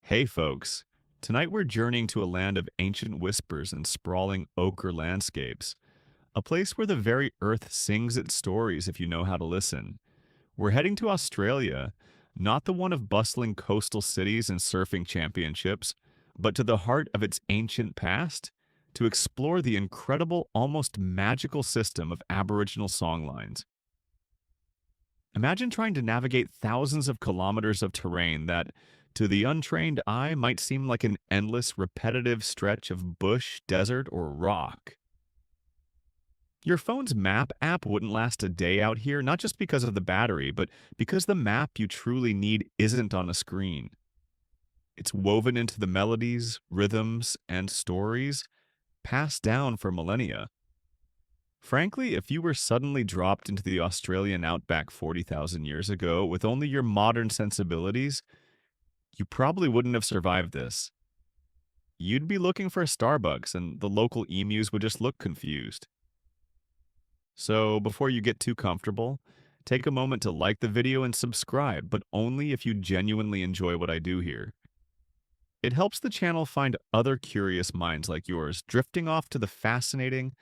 Hey folks, tonight we're journeying to a land of ancient whispers and sprawling ochre landscapes, a place where the very earth sings its stories if you know how to listen. We're heading to Australia, not the one of bustling coastal cities and surfing championships, but to the heart of its ancient past, to explore the incredible, almost magical system of Aboriginal songlines. Imagine trying to navigate thousands of kilometers of terrain that, to the untrained eye, might seem like an endless, repetitive stretch of bush, desert, or rock. Your phone's map app wouldn't last a day out here, not just because of the battery, but because the map you truly need isn't on a screen. It's woven into the melodies, rhythms, and stories passed down for millennia. Frankly, if you were suddenly dropped into the Australian outback 40,000 years ago with only your modern sensibilities, you probably wouldn't have survived this. You'd be looking for a Starbucks, and the local emus would just look confused. So, before you get too comfortable, take a moment to like the video and subscribe, but only if you genuinely enjoy what I do here. It helps the channel find other curious minds like yours, drifting off to the fascinating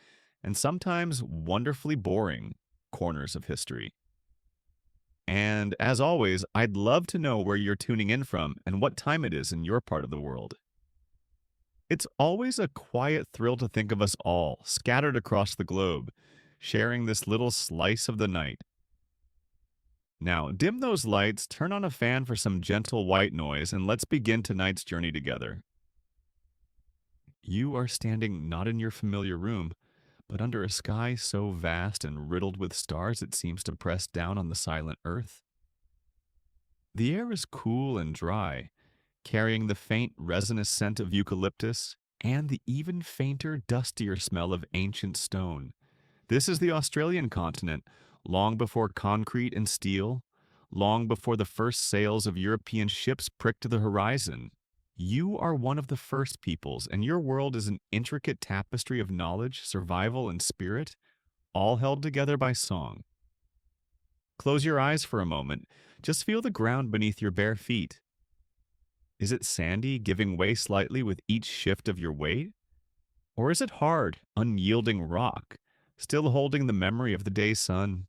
and sometimes wonderfully boring corners of history. And as always, I'd love to know where you're tuning in from and what time it is in your part of the world. It's always a quiet thrill to think of us all, scattered across the globe, sharing this little slice of the night. Now, dim those lights, turn on a fan for some gentle white noise, and let's begin tonight's journey together. You are standing not in your familiar room, but under a sky so vast and riddled with stars it seems to press down on the silent earth. The air is cool and dry, carrying the faint resinous scent of eucalyptus and the even fainter, dustier smell of ancient stone. This is the Australian continent, long before concrete and steel, long before the first sails of European ships pricked the horizon. You are one of the first peoples, and your world is an intricate tapestry of knowledge, survival, and spirit, all held together by song. Close your eyes for a moment. Just feel the ground beneath your bare feet. Is it sandy, giving way slightly with each shift of your weight? Or is it hard, unyielding rock, still holding the memory of the day's sun?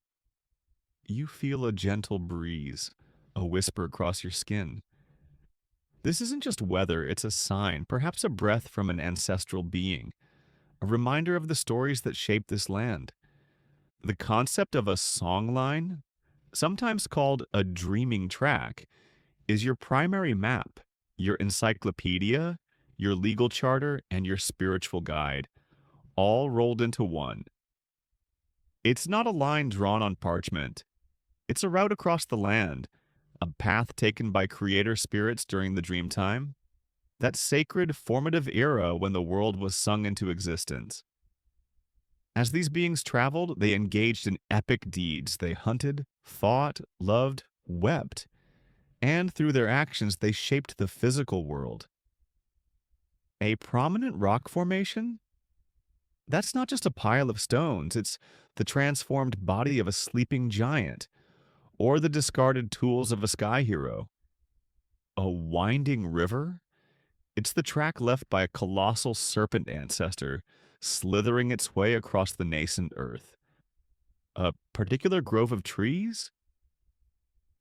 You feel a gentle breeze, a whisper across your skin. This isn't just weather, it's a sign, perhaps a breath from an ancestral being, a reminder of the stories that shape this land. The concept of a songline, sometimes called a dreaming track, is your primary map, your encyclopedia, your legal charter, and your spiritual guide, all rolled into one. It's not a line drawn on parchment. It's a route across the land, a path taken by creator spirits during the dream time, that sacred, formative era when the world was sung into existence. As these beings traveled, they engaged in epic deeds. They hunted, fought, loved, wept, and through their actions, they shaped the physical world. A prominent rock formation? That's not just a pile of stones, it's the transformed body of a sleeping giant, or the discarded tools of a sky hero. A winding river? It's the track left by a colossal serpent ancestor, slithering its way across the nascent earth. A particular grove of trees?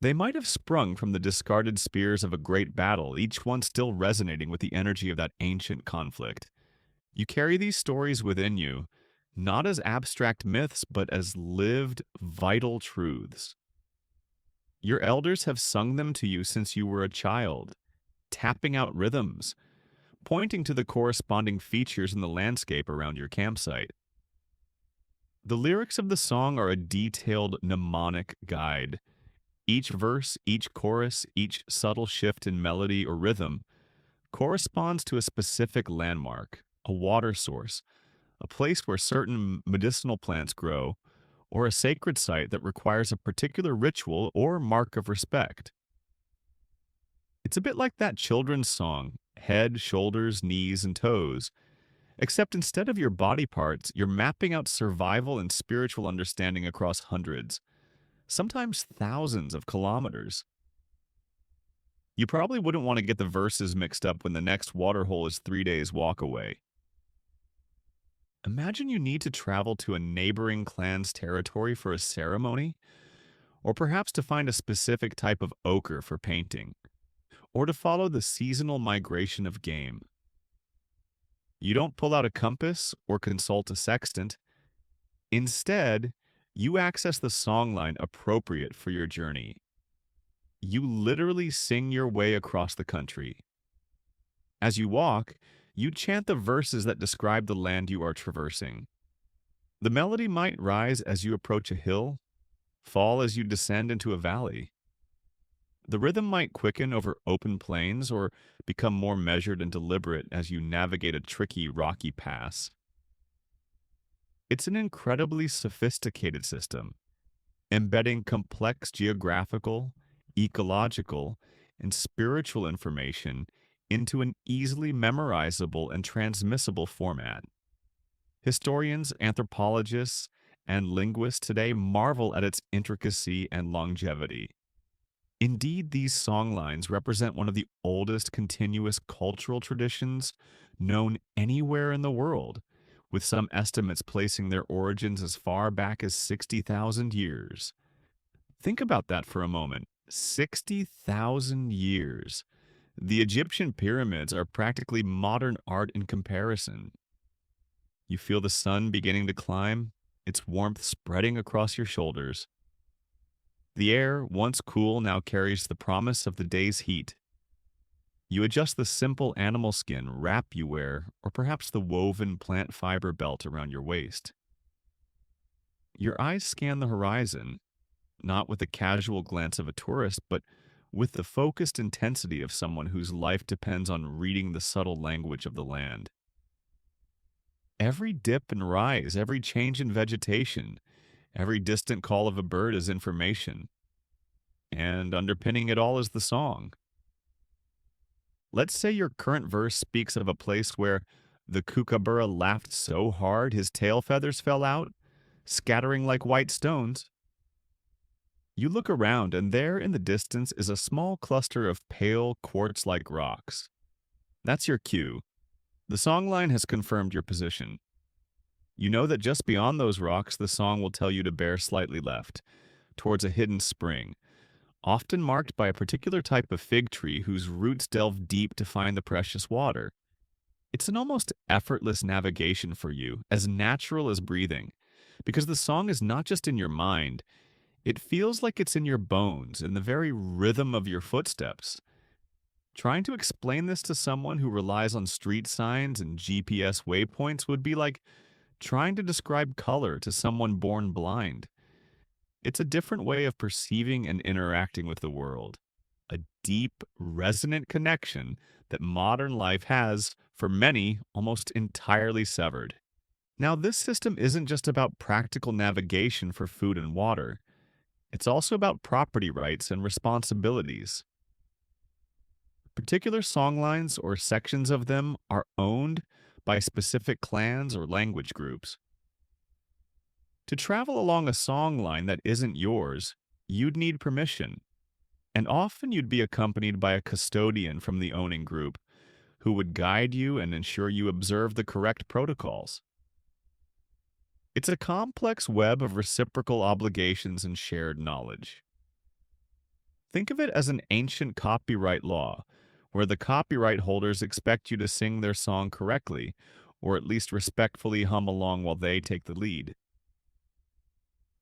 They might have sprung from the discarded spears of a great battle, each one still resonating with the energy of that ancient conflict. You carry these stories within you, not as abstract myths, but as lived, vital truths. Your elders have sung them to you since you were a child, tapping out rhythms, pointing to the corresponding features in the landscape around your campsite. The lyrics of the song are a detailed mnemonic guide. Each verse, each chorus, each subtle shift in melody or rhythm corresponds to a specific landmark, a water source, a place where certain medicinal plants grow, or a sacred site that requires a particular ritual or mark of respect. It's a bit like that children's song, head, shoulders, knees, and toes, except instead of your body parts, you're mapping out survival and spiritual understanding across hundreds, sometimes thousands of kilometers. You probably wouldn't want to get the verses mixed up when the next waterhole is 3 days walk away. Imagine you need to travel to a neighboring clan's territory for a ceremony, or perhaps to find a specific type of ochre for painting, or to follow the seasonal migration of game. You don't pull out a compass or consult a sextant. Instead, you access the songline appropriate for your journey. You literally sing your way across the country. As you walk, you chant the verses that describe the land you are traversing. The melody might rise as you approach a hill, fall as you descend into a valley. The rhythm might quicken over open plains or become more measured and deliberate as you navigate a tricky, rocky pass. It's an incredibly sophisticated system, embedding complex geographical, ecological, and spiritual information into an easily memorizable and transmissible format. Historians, anthropologists, and linguists today marvel at its intricacy and longevity. Indeed, these songlines represent one of the oldest continuous cultural traditions known anywhere in the world, with some estimates placing their origins as far back as 60,000 years. Think about that for a moment. 60,000 years. The Egyptian pyramids are practically modern art in comparison. You feel the sun beginning to climb, its warmth spreading across your shoulders. The air, once cool, now carries the promise of the day's heat. You adjust the simple animal skin wrap you wear, or perhaps the woven plant fiber belt around your waist. Your eyes scan the horizon, not with the casual glance of a tourist, but with the focused intensity of someone whose life depends on reading the subtle language of the land. Every dip and rise, every change in vegetation, every distant call of a bird is information. And underpinning it all is the song. Let's say your current verse speaks of a place where the kookaburra laughed so hard his tail feathers fell out, scattering like white stones. You look around, and there in the distance is a small cluster of pale quartz-like rocks. That's your cue. The songline has confirmed your position. You know that just beyond those rocks, the song will tell you to bear slightly left, towards a hidden spring, often marked by a particular type of fig tree whose roots delve deep to find the precious water. It's an almost effortless navigation for you, as natural as breathing, because the song is not just in your mind, it feels like it's in your bones, in the very rhythm of your footsteps. Trying to explain this to someone who relies on street signs and GPS waypoints would be like trying to describe color to someone born blind. It's a different way of perceiving and interacting with the world, a deep, resonant connection that modern life has, for many, almost entirely severed. Now, this system isn't just about practical navigation for food and water. It's also about property rights and responsibilities. Particular songlines or sections of them are owned by specific clans or language groups. To travel along a songline that isn't yours, you'd need permission, and often you'd be accompanied by a custodian from the owning group who would guide you and ensure you observe the correct protocols. It's a complex web of reciprocal obligations and shared knowledge. Think of it as an ancient copyright law, where the copyright holders expect you to sing their song correctly, or at least respectfully hum along while they take the lead.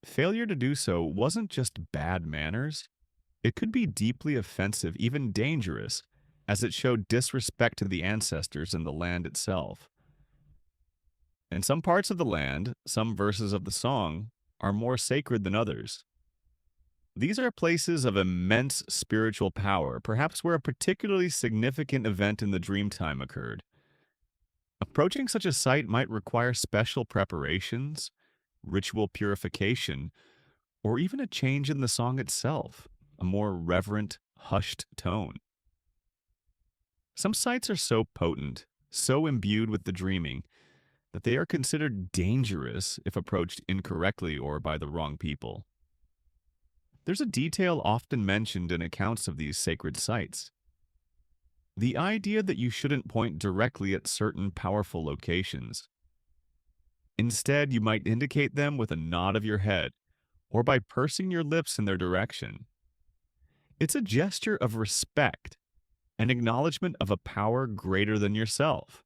Failure to do so wasn't just bad manners, it could be deeply offensive, even dangerous, as it showed disrespect to the ancestors and the land itself. In some parts of the land, some verses of the song are more sacred than others. These are places of immense spiritual power, perhaps where a particularly significant event in the dreamtime occurred. Approaching such a site might require special preparations, ritual purification, or even a change in the song itself, a more reverent, hushed tone. Some sites are so potent, so imbued with the dreaming, that they are considered dangerous if approached incorrectly or by the wrong people. There's a detail often mentioned in accounts of these sacred sites. The idea that you shouldn't point directly at certain powerful locations. Instead, you might indicate them with a nod of your head or by pursing your lips in their direction. It's a gesture of respect, an acknowledgement of a power greater than yourself.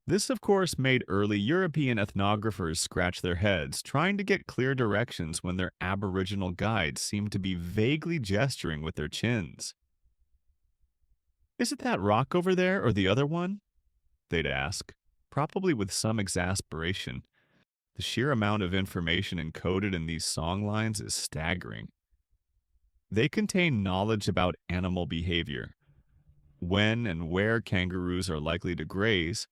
This, of course, made early European ethnographers scratch their heads, trying to get clear directions when their Aboriginal guides seemed to be vaguely gesturing with their chins. Is it that rock over there or the other one? They'd ask, probably with some exasperation. The sheer amount of information encoded in these songlines is staggering. They contain knowledge about animal behavior, when and where kangaroos are likely to graze,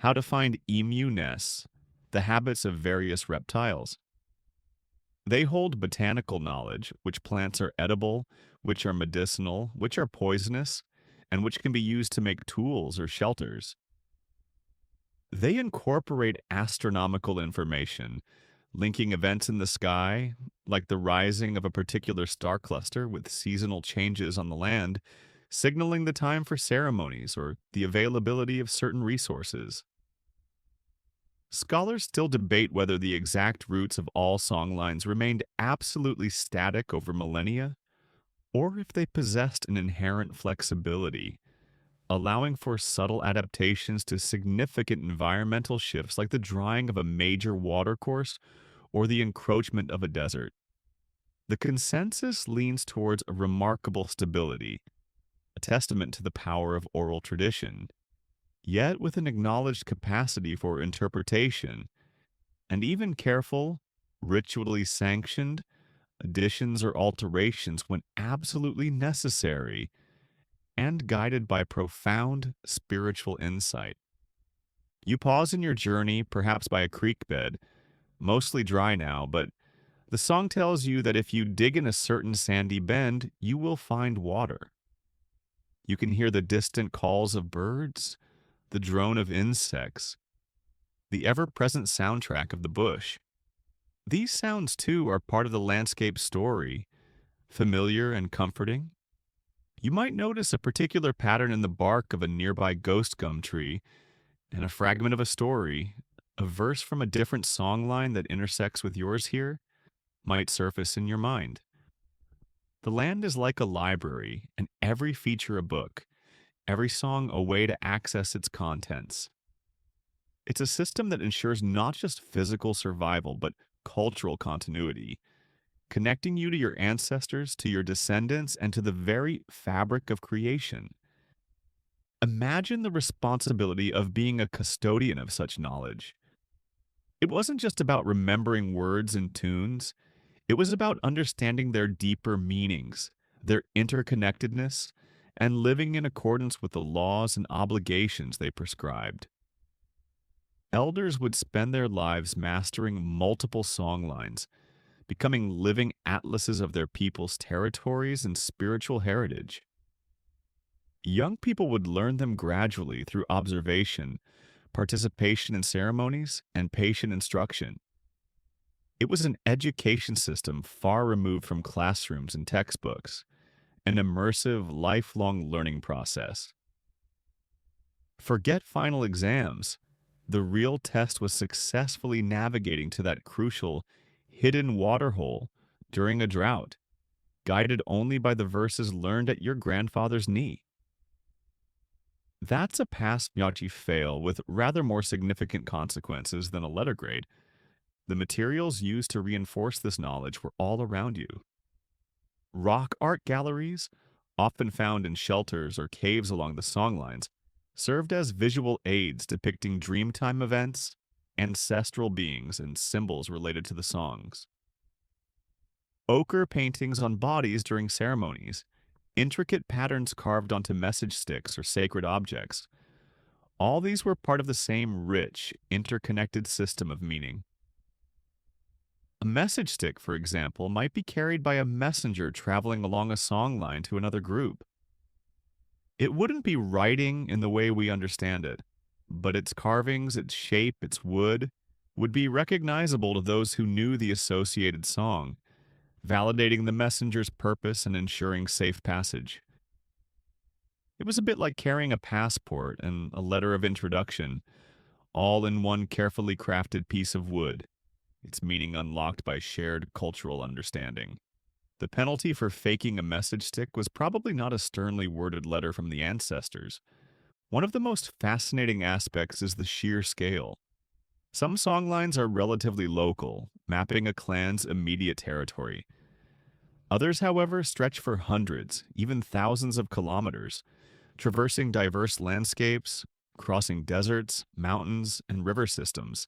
how to find emu nests, the habits of various reptiles. They hold botanical knowledge, which plants are edible, which are medicinal, which are poisonous, and which can be used to make tools or shelters. They incorporate astronomical information, linking events in the sky, like the rising of a particular star cluster with seasonal changes on the land, signaling the time for ceremonies or the availability of certain resources. Scholars still debate whether the exact roots of all songlines remained absolutely static over millennia, or if they possessed an inherent flexibility, allowing for subtle adaptations to significant environmental shifts like the drying of a major watercourse or the encroachment of a desert. The consensus leans towards a remarkable stability, a testament to the power of oral tradition, yet with an acknowledged capacity for interpretation and even careful, ritually sanctioned additions or alterations when absolutely necessary and guided by profound spiritual insight. You pause in your journey, perhaps by a creek bed, mostly dry now, but the song tells you that if you dig in a certain sandy bend, you will find water. You can hear the distant calls of birds, the drone of insects, the ever present soundtrack of the bush. These sounds, too, are part of the landscape story, familiar and comforting. You might notice a particular pattern in the bark of a nearby ghost gum tree, and a fragment of a story, a verse from a different songline that intersects with yours here, might surface in your mind. The land is like a library, and every feature a book, every song a way to access its contents. It's a system that ensures not just physical survival, but cultural continuity, connecting you to your ancestors, to your descendants, and to the very fabric of creation. Imagine the responsibility of being a custodian of such knowledge. It wasn't just about remembering words and tunes, it was about understanding their deeper meanings, their interconnectedness, and living in accordance with the laws and obligations they prescribed. Elders would spend their lives mastering multiple songlines, becoming living atlases of their people's territories and spiritual heritage. Young people would learn them gradually through observation, participation in ceremonies, and patient instruction. It was an education system far removed from classrooms and textbooks, an immersive, lifelong learning process. Forget final exams. The real test was successfully navigating to that crucial, hidden waterhole during a drought, guided only by the verses learned at your grandfather's knee. That's a pass Myachi fail with rather more significant consequences than a letter grade. The materials used to reinforce this knowledge were all around you. Rock art galleries, often found in shelters or caves along the songlines, served as visual aids depicting dreamtime events, ancestral beings, and symbols related to the songs. Ochre paintings on bodies during ceremonies, intricate patterns carved onto message sticks or sacred objects. All these were part of the same rich, interconnected system of meaning. A message stick, for example, might be carried by a messenger traveling along a songline to another group. It wouldn't be writing in the way we understand it, but its carvings, its shape, its wood would be recognizable to those who knew the associated song, validating the messenger's purpose and ensuring safe passage. It was a bit like carrying a passport and a letter of introduction, all in one carefully crafted piece of wood, its meaning unlocked by shared cultural understanding. The penalty for faking a message stick was probably not a sternly worded letter from the ancestors. One of the most fascinating aspects is the sheer scale. Some songlines are relatively local, mapping a clan's immediate territory. Others, however, stretch for hundreds, even thousands of kilometers, traversing diverse landscapes, crossing deserts, mountains, and river systems,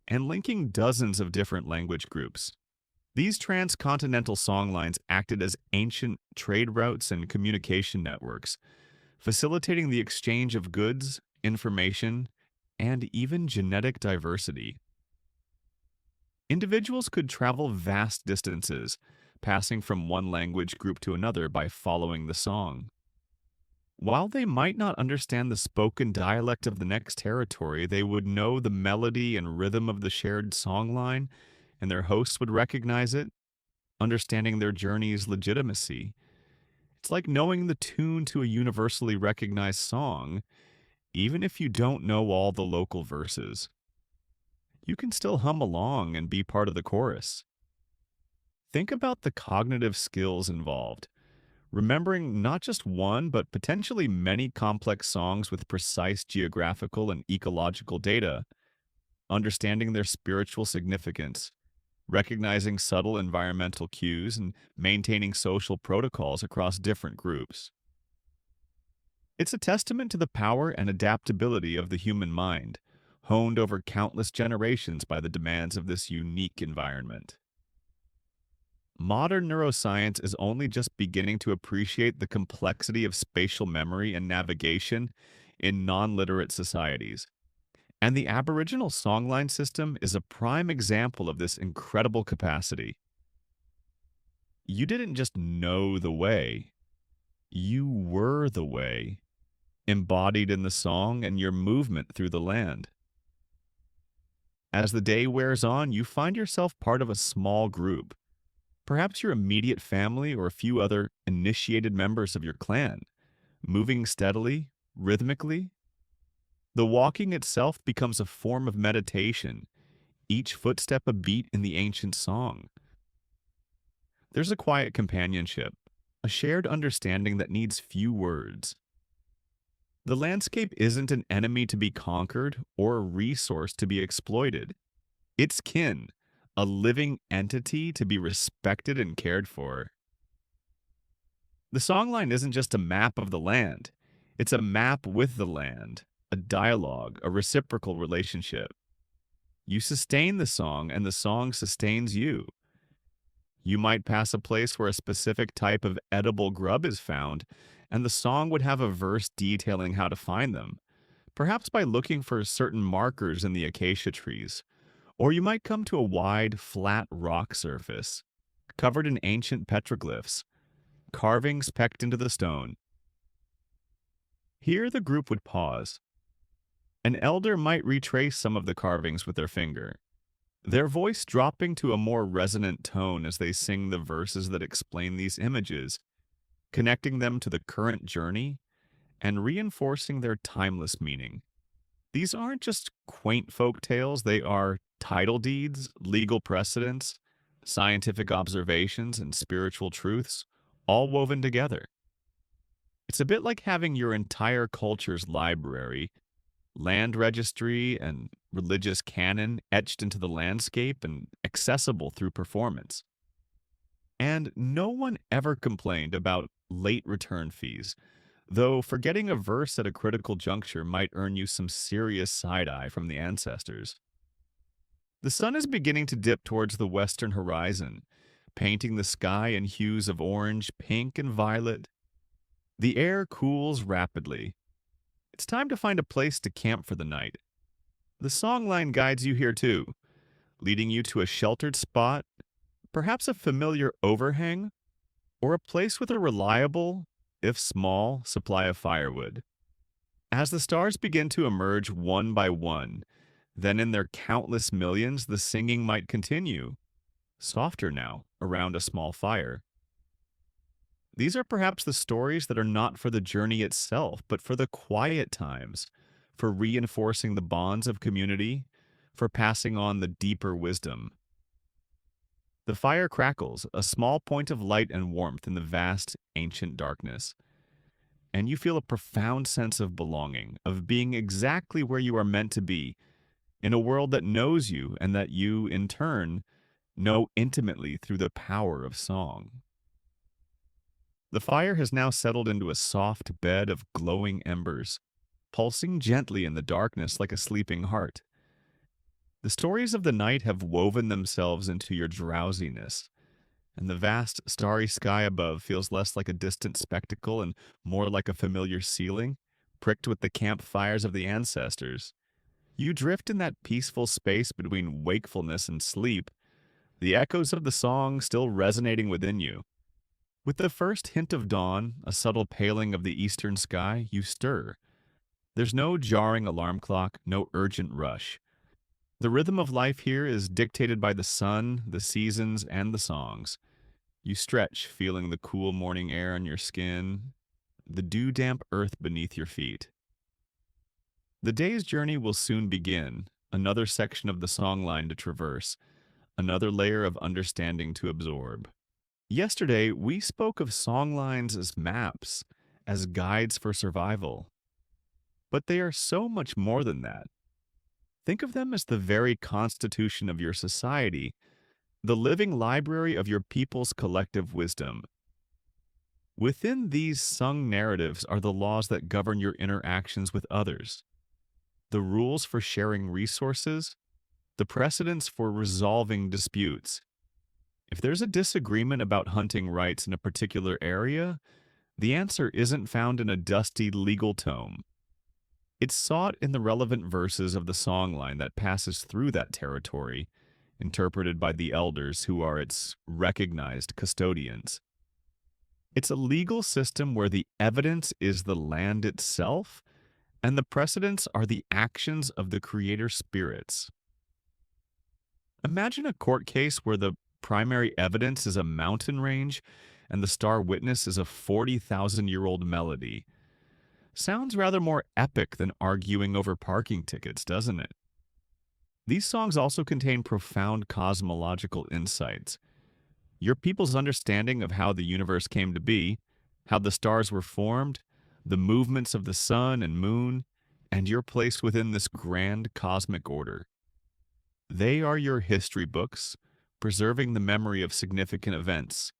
and linking dozens of different language groups. These transcontinental songlines acted as ancient trade routes and communication networks, facilitating the exchange of goods, information, and even genetic diversity. Individuals could travel vast distances, passing from one language group to another by following the song. While they might not understand the spoken dialect of the next territory, they would know the melody and rhythm of the shared songline, and their hosts would recognize it, understanding their journey's legitimacy. It's like knowing the tune to a universally recognized song, even if you don't know all the local verses. You can still hum along and be part of the chorus. Think about the cognitive skills involved. Remembering not just one, but potentially many complex songs with precise geographical and ecological data, understanding their spiritual significance, recognizing subtle environmental cues, and maintaining social protocols across different groups. It's a testament to the power and adaptability of the human mind, honed over countless generations by the demands of this unique environment. Modern neuroscience is only just beginning to appreciate the complexity of spatial memory and navigation in non-literate societies. And the Aboriginal songline system is a prime example of this incredible capacity. You didn't just know the way, you were the way, embodied in the song and your movement through the land. As the day wears on, you find yourself part of a small group, perhaps your immediate family or a few other initiated members of your clan, moving steadily, rhythmically. The walking itself becomes a form of meditation, each footstep a beat in the ancient song. There's a quiet companionship, a shared understanding that needs few words. The landscape isn't an enemy to be conquered or a resource to be exploited. It's kin, a living entity to be respected and cared for. The songline isn't just a map of the land, it's a map with the land, a dialogue, a reciprocal relationship. You sustain the song, and the song sustains you. You might pass a place where a specific type of edible grub is found, and the song would have a verse detailing how to find them, perhaps by looking for certain markers in the acacia trees. Or you might come to a wide, flat rock surface, covered in ancient petroglyphs, carvings pecked into the stone. Here the group would pause. An elder might retrace some of the carvings with their finger, their voice dropping to a more resonant tone as they sing the verses that explain these images, connecting them to the current journey and reinforcing their timeless meaning. These aren't just quaint folk tales, they are title deeds, legal precedents, scientific observations, and spiritual truths, all woven together. It's a bit like having your entire culture's library, land registry, and religious canon etched into the landscape and accessible through performance. And no one ever complained about late return fees, though forgetting a verse at a critical juncture might earn you some serious side-eye from the ancestors. The sun is beginning to dip towards the western horizon, painting the sky in hues of orange, pink, and violet. The air cools rapidly. It's time to find a place to camp for the night. The songline guides you here too, leading you to a sheltered spot, perhaps a familiar overhang, or a place with a reliable, if small, supply of firewood. As the stars begin to emerge one by one, then in their countless millions, the singing might continue, softer now, around a small fire. These are perhaps the stories that are not for the journey itself, but for the quiet times, for reinforcing the bonds of community, for passing on the deeper wisdom. The fire crackles, a small point of light and warmth in the vast, ancient darkness, and you feel a profound sense of belonging, of being exactly where you are meant to be, in a world that knows you and that you, in turn, know intimately through the power of song. The fire has now settled into a soft bed of glowing embers, pulsing gently in the darkness like a sleeping heart. The stories of the night have woven themselves into your drowsiness, and the vast starry sky above feels less like a distant spectacle and more like a familiar ceiling, pricked with the campfires of the ancestors. You drift in that peaceful space between wakefulness and sleep, the echoes of the song still resonating within you. With the first hint of dawn, a subtle paling of the eastern sky, you stir. There's no jarring alarm clock, no urgent rush. The rhythm of life here is dictated by the sun, the seasons, and the songs. You stretch, feeling the cool morning air on your skin, the dew-damp earth beneath your feet. The day's journey will soon begin, another section of the songline to traverse, another layer of understanding to absorb. Yesterday, we spoke of songlines as maps, as guides for survival. But they are so much more than that. Think of them as the very constitution of your society, the living library of your people's collective wisdom. Within these sung narratives are the laws that govern your interactions with others, the rules for sharing resources, the precedents for resolving disputes. If there's a disagreement about hunting rights in a particular area, the answer isn't found in a dusty legal tome. It's sought in the relevant verses of the songline that passes through that territory, interpreted by the elders who are its recognized custodians. It's a legal system where the evidence is the land itself, and the precedents are the actions of the creator spirits. Imagine a court case where the primary evidence is a mountain range and the star witness is a 40,000-year-old melody. Sounds rather more epic than arguing over parking tickets, doesn't it? These songs also contain profound cosmological insights. Your people's understanding of how the universe came to be, how the stars were formed, the movements of the sun and moon, and your place within this grand cosmic order. They are your history books, preserving the memory of significant events,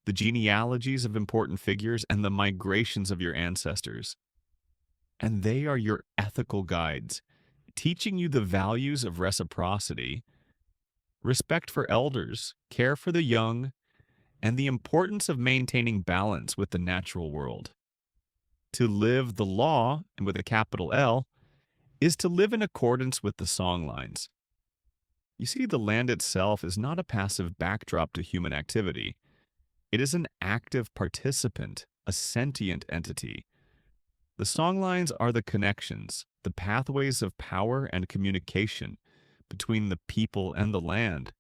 the genealogies of important figures, and the migrations of your ancestors. And they are your ethical guides, teaching you the values of reciprocity, respect for elders, care for the young, and the importance of maintaining balance with the natural world. To live the law, and with a capital L, is to live in accordance with the songlines. You see, the land itself is not a passive backdrop to human activity. It is an active participant, a sentient entity. The songlines are the connections, the pathways of power and communication between the people and the land.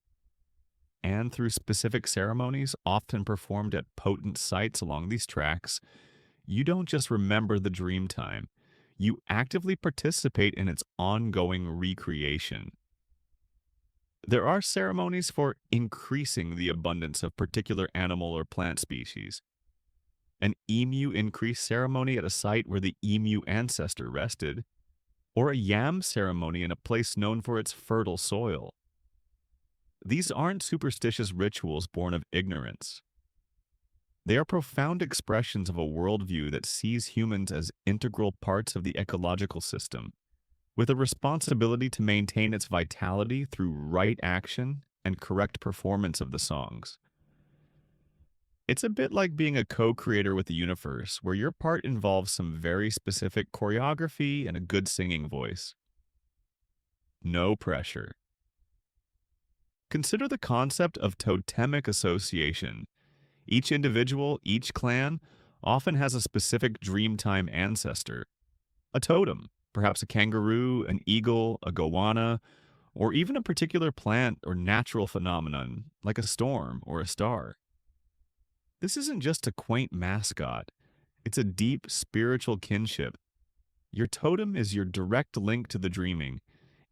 And through specific ceremonies, often performed at potent sites along these tracks, you don't just remember the dream time, you actively participate in its ongoing recreation. There are ceremonies for increasing the abundance of particular animal or plant species. An emu increase ceremony at a site where the emu ancestor rested, or a yam ceremony in a place known for its fertile soil. These aren't superstitious rituals born of ignorance. They are profound expressions of a worldview that sees humans as integral parts of the ecological system, with a responsibility to maintain its vitality through right action and correct performance of the songs. It's a bit like being a co-creator with the universe, where your part involves some very specific choreography and a good singing voice. No pressure. Consider the concept of totemic association. Each individual, each clan, often has a specific dreamtime ancestor. A totem, perhaps a kangaroo, an eagle, a goanna, or even a particular plant or natural phenomenon, like a storm or a star. This isn't just a quaint mascot, it's a deep spiritual kinship. Your totem is your direct link to the dreaming,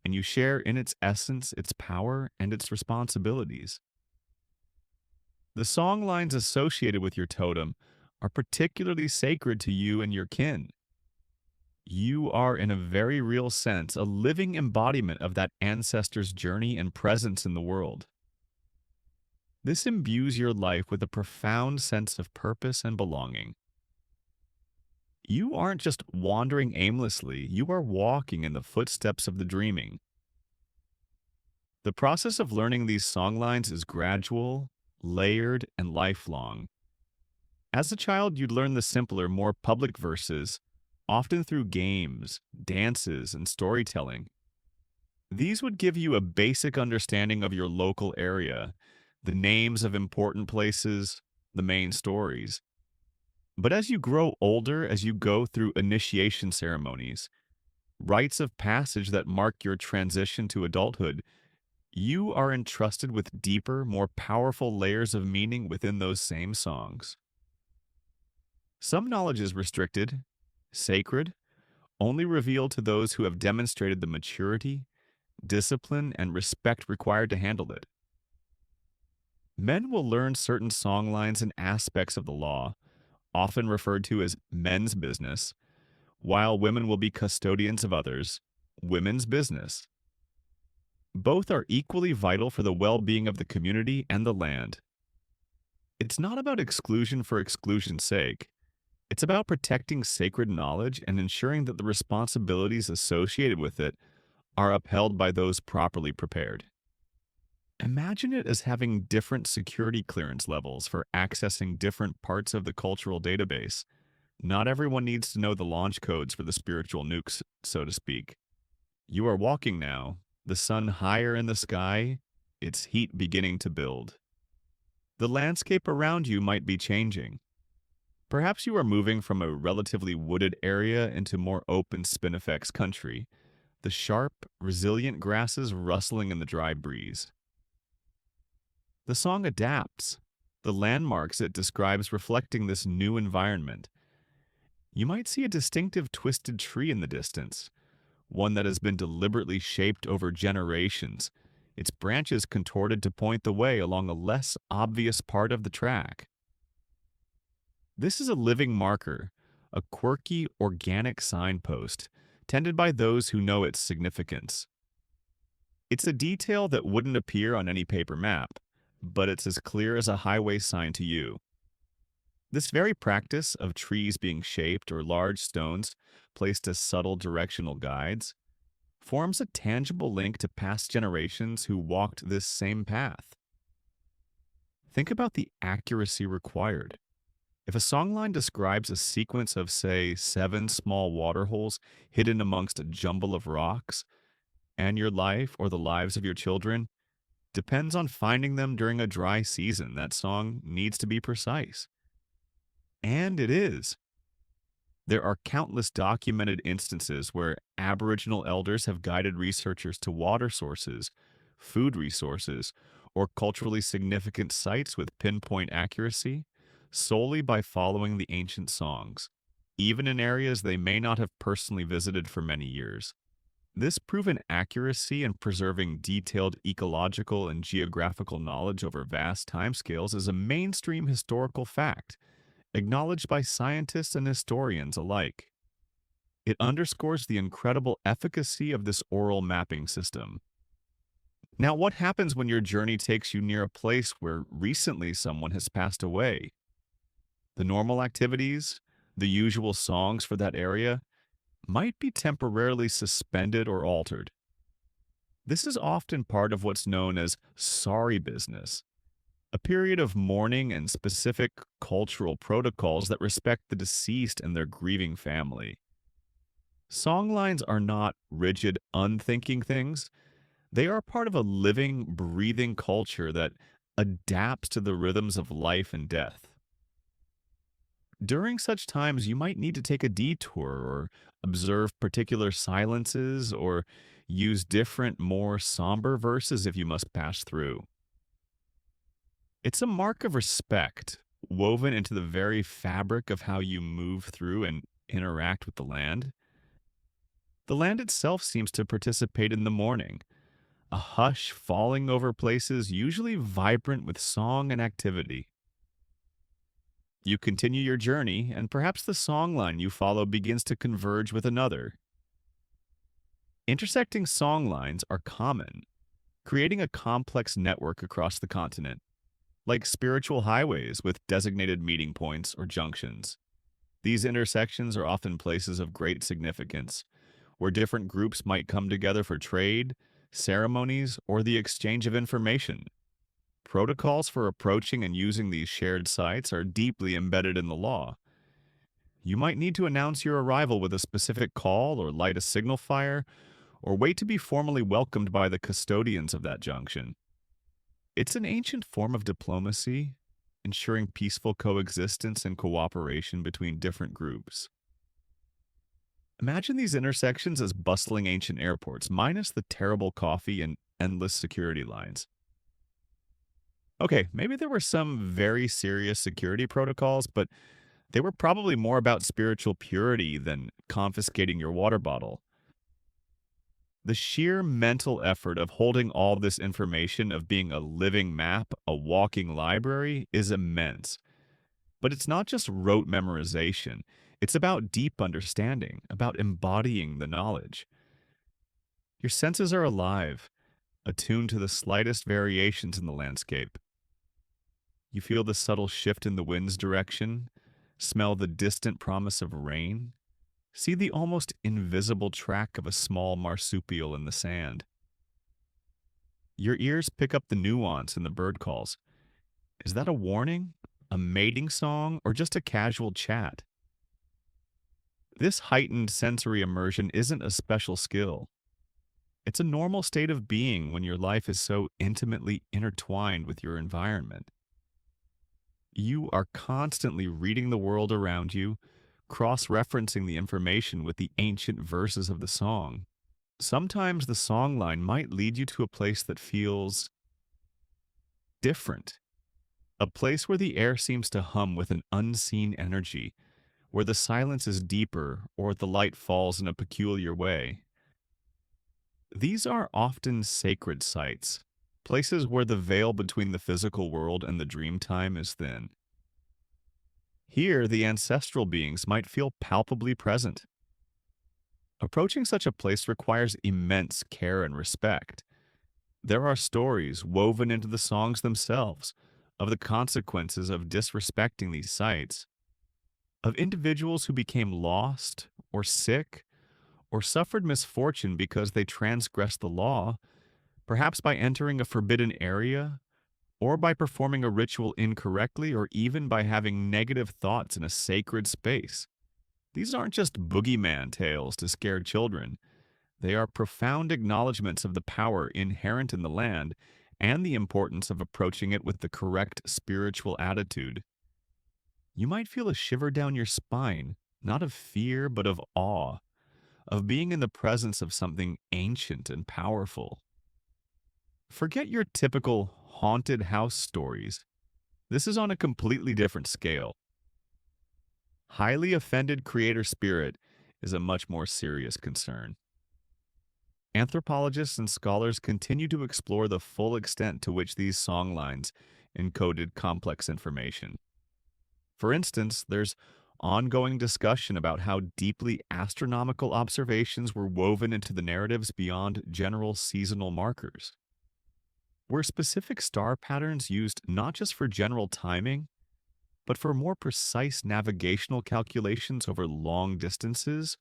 and you share in its essence, its power, and its responsibilities. The song lines associated with your totem are particularly sacred to you and your kin. You are, in a very real sense, a living embodiment of that ancestor's journey and presence in the world. This imbues your life with a profound sense of purpose and belonging. You aren't just wandering aimlessly, you are walking in the footsteps of the dreaming. The process of learning these songlines is gradual, layered, and lifelong. As a child, you'd learn the simpler, more public verses, often through games, dances, and storytelling. These would give you a basic understanding of your local area, the names of important places, the main stories. But as you grow older, as you go through initiation ceremonies, rites of passage that mark your transition to adulthood, you are entrusted with deeper, more powerful layers of meaning within those same songs. Some knowledge is restricted, sacred, only revealed to those who have demonstrated the maturity, discipline, and respect required to handle it. Men will learn certain songlines and aspects of the law, often referred to as men's business, while women will be custodians of others, women's business. Both are equally vital for the well-being of the community and the land. It's not about exclusion for exclusion's sake. It's about protecting sacred knowledge and ensuring that the responsibilities associated with it are upheld by those properly prepared. Imagine it as having different security clearance levels for accessing different parts of the cultural database. Not everyone needs to know the launch codes for the spiritual nukes, so to speak. You are walking now, the sun higher in the sky, its heat beginning to build. The landscape around you might be changing. Perhaps you are moving from a relatively wooded area into more open spinifex country, the sharp, resilient grasses rustling in the dry breeze. The song adapts, the landmarks it describes reflecting this new environment. You might see a distinctive twisted tree in the distance, one that has been deliberately shaped over generations, its branches contorted to point the way along a less obvious part of the track. This is a living marker, a quirky, organic signpost, tended by those who know its significance. It's a detail that wouldn't appear on any paper map, but it's as clear as a highway sign to you. This very practice of trees being shaped or large stones placed as subtle directional guides forms a tangible link to past generations who walked this same path. Think about the accuracy required. If a songline describes a sequence of, say, 7 small waterholes hidden amongst a jumble of rocks, and your life or the lives of your children depends on finding them during a dry season, that song needs to be precise. And it is. There are countless documented instances where Aboriginal elders have guided researchers to water sources, food resources, or culturally significant sites with pinpoint accuracy solely by following the ancient songs, even in areas they may not have personally visited for many years. This proven accuracy in preserving detailed ecological and geographical knowledge over vast timescales is a mainstream historical fact, acknowledged by scientists and historians alike. It underscores the incredible efficacy of this oral mapping system. Now, what happens when your journey takes you near a place where recently someone has passed away? The normal activities, the usual songs for that area, might be temporarily suspended or altered. This is often part of what's known as sorry business, a period of mourning and specific cultural protocols that respect the deceased and their grieving family. Songlines are not rigid, unthinking things. They are part of a living, breathing culture that adapts to the rhythms of life and death. During such times, you might need to take a detour or observe particular silences or use different, more somber verses if you must pass through. It's a mark of respect, woven into the very fabric of how you move through and interact with the land. The land itself seems to participate in the morning, a hush falling over places usually vibrant with song and activity. You continue your journey, and perhaps the songline you follow begins to converge with another. Intersecting songlines are common, creating a complex network across the continent, like spiritual highways with designated meeting points or junctions. These intersections are often places of great significance, where different groups might come together for trade, ceremonies, or the exchange of information. Protocols for approaching and using these shared sites are deeply embedded in the law. You might need to announce your arrival with a specific call or light a signal fire, or wait to be formally welcomed by the custodians of that junction. It's an ancient form of diplomacy, ensuring peaceful coexistence and cooperation between different groups. Imagine these intersections as bustling ancient airports, minus the terrible coffee and endless security lines. Okay, maybe there were some very serious security protocols, but they were probably more about spiritual purity than confiscating your water bottle. The sheer mental effort of holding all this information, of being a living map, a walking library, is immense. But it's not just rote memorization, it's about deep understanding, about embodying the knowledge. Your senses are alive, attuned to the slightest variations in the landscape. You feel the subtle shift in the wind's direction, smell the distant promise of rain, see the almost invisible track of a small marsupial in the sand. Your ears pick up the nuance in the bird calls. Is that a warning, a mating song, or just a casual chat? This heightened sensory immersion isn't a special skill. It's a normal state of being when your life is so intimately intertwined with your environment. You are constantly reading the world around you, cross-referencing the information with the ancient verses of the song. Sometimes the songline might lead you to a place that feels different, a place where the air seems to hum with an unseen energy, where the silence is deeper or the light falls in a peculiar way. These are often sacred sites, places where the veil between the physical world and the dream time is thin. Here, the ancestral beings might feel palpably present. Approaching such a place requires immense care and respect. There are stories woven into the songs themselves of the consequences of disrespecting these sites, of individuals who became lost or sick or suffered misfortune because they transgressed the law, perhaps by entering a forbidden area, or by performing a ritual incorrectly, or even by having negative thoughts in a sacred space. These aren't just boogeyman tales to scare children. They are profound acknowledgments of the power inherent in the land and the importance of approaching it with the correct spiritual attitude. You might feel a shiver down your spine, not of fear, but of awe, of being in the presence of something ancient and powerful. Forget your typical haunted house stories. This is on a completely different scale. Highly offended creator spirit is a much more serious concern. Anthropologists and scholars continue to explore the full extent to which these songlines encoded complex information. For instance, there's ongoing discussion about how deeply astronomical observations were woven into the narratives beyond general seasonal markers. Were specific star patterns used not just for general timing, but for more precise navigational calculations over long distances,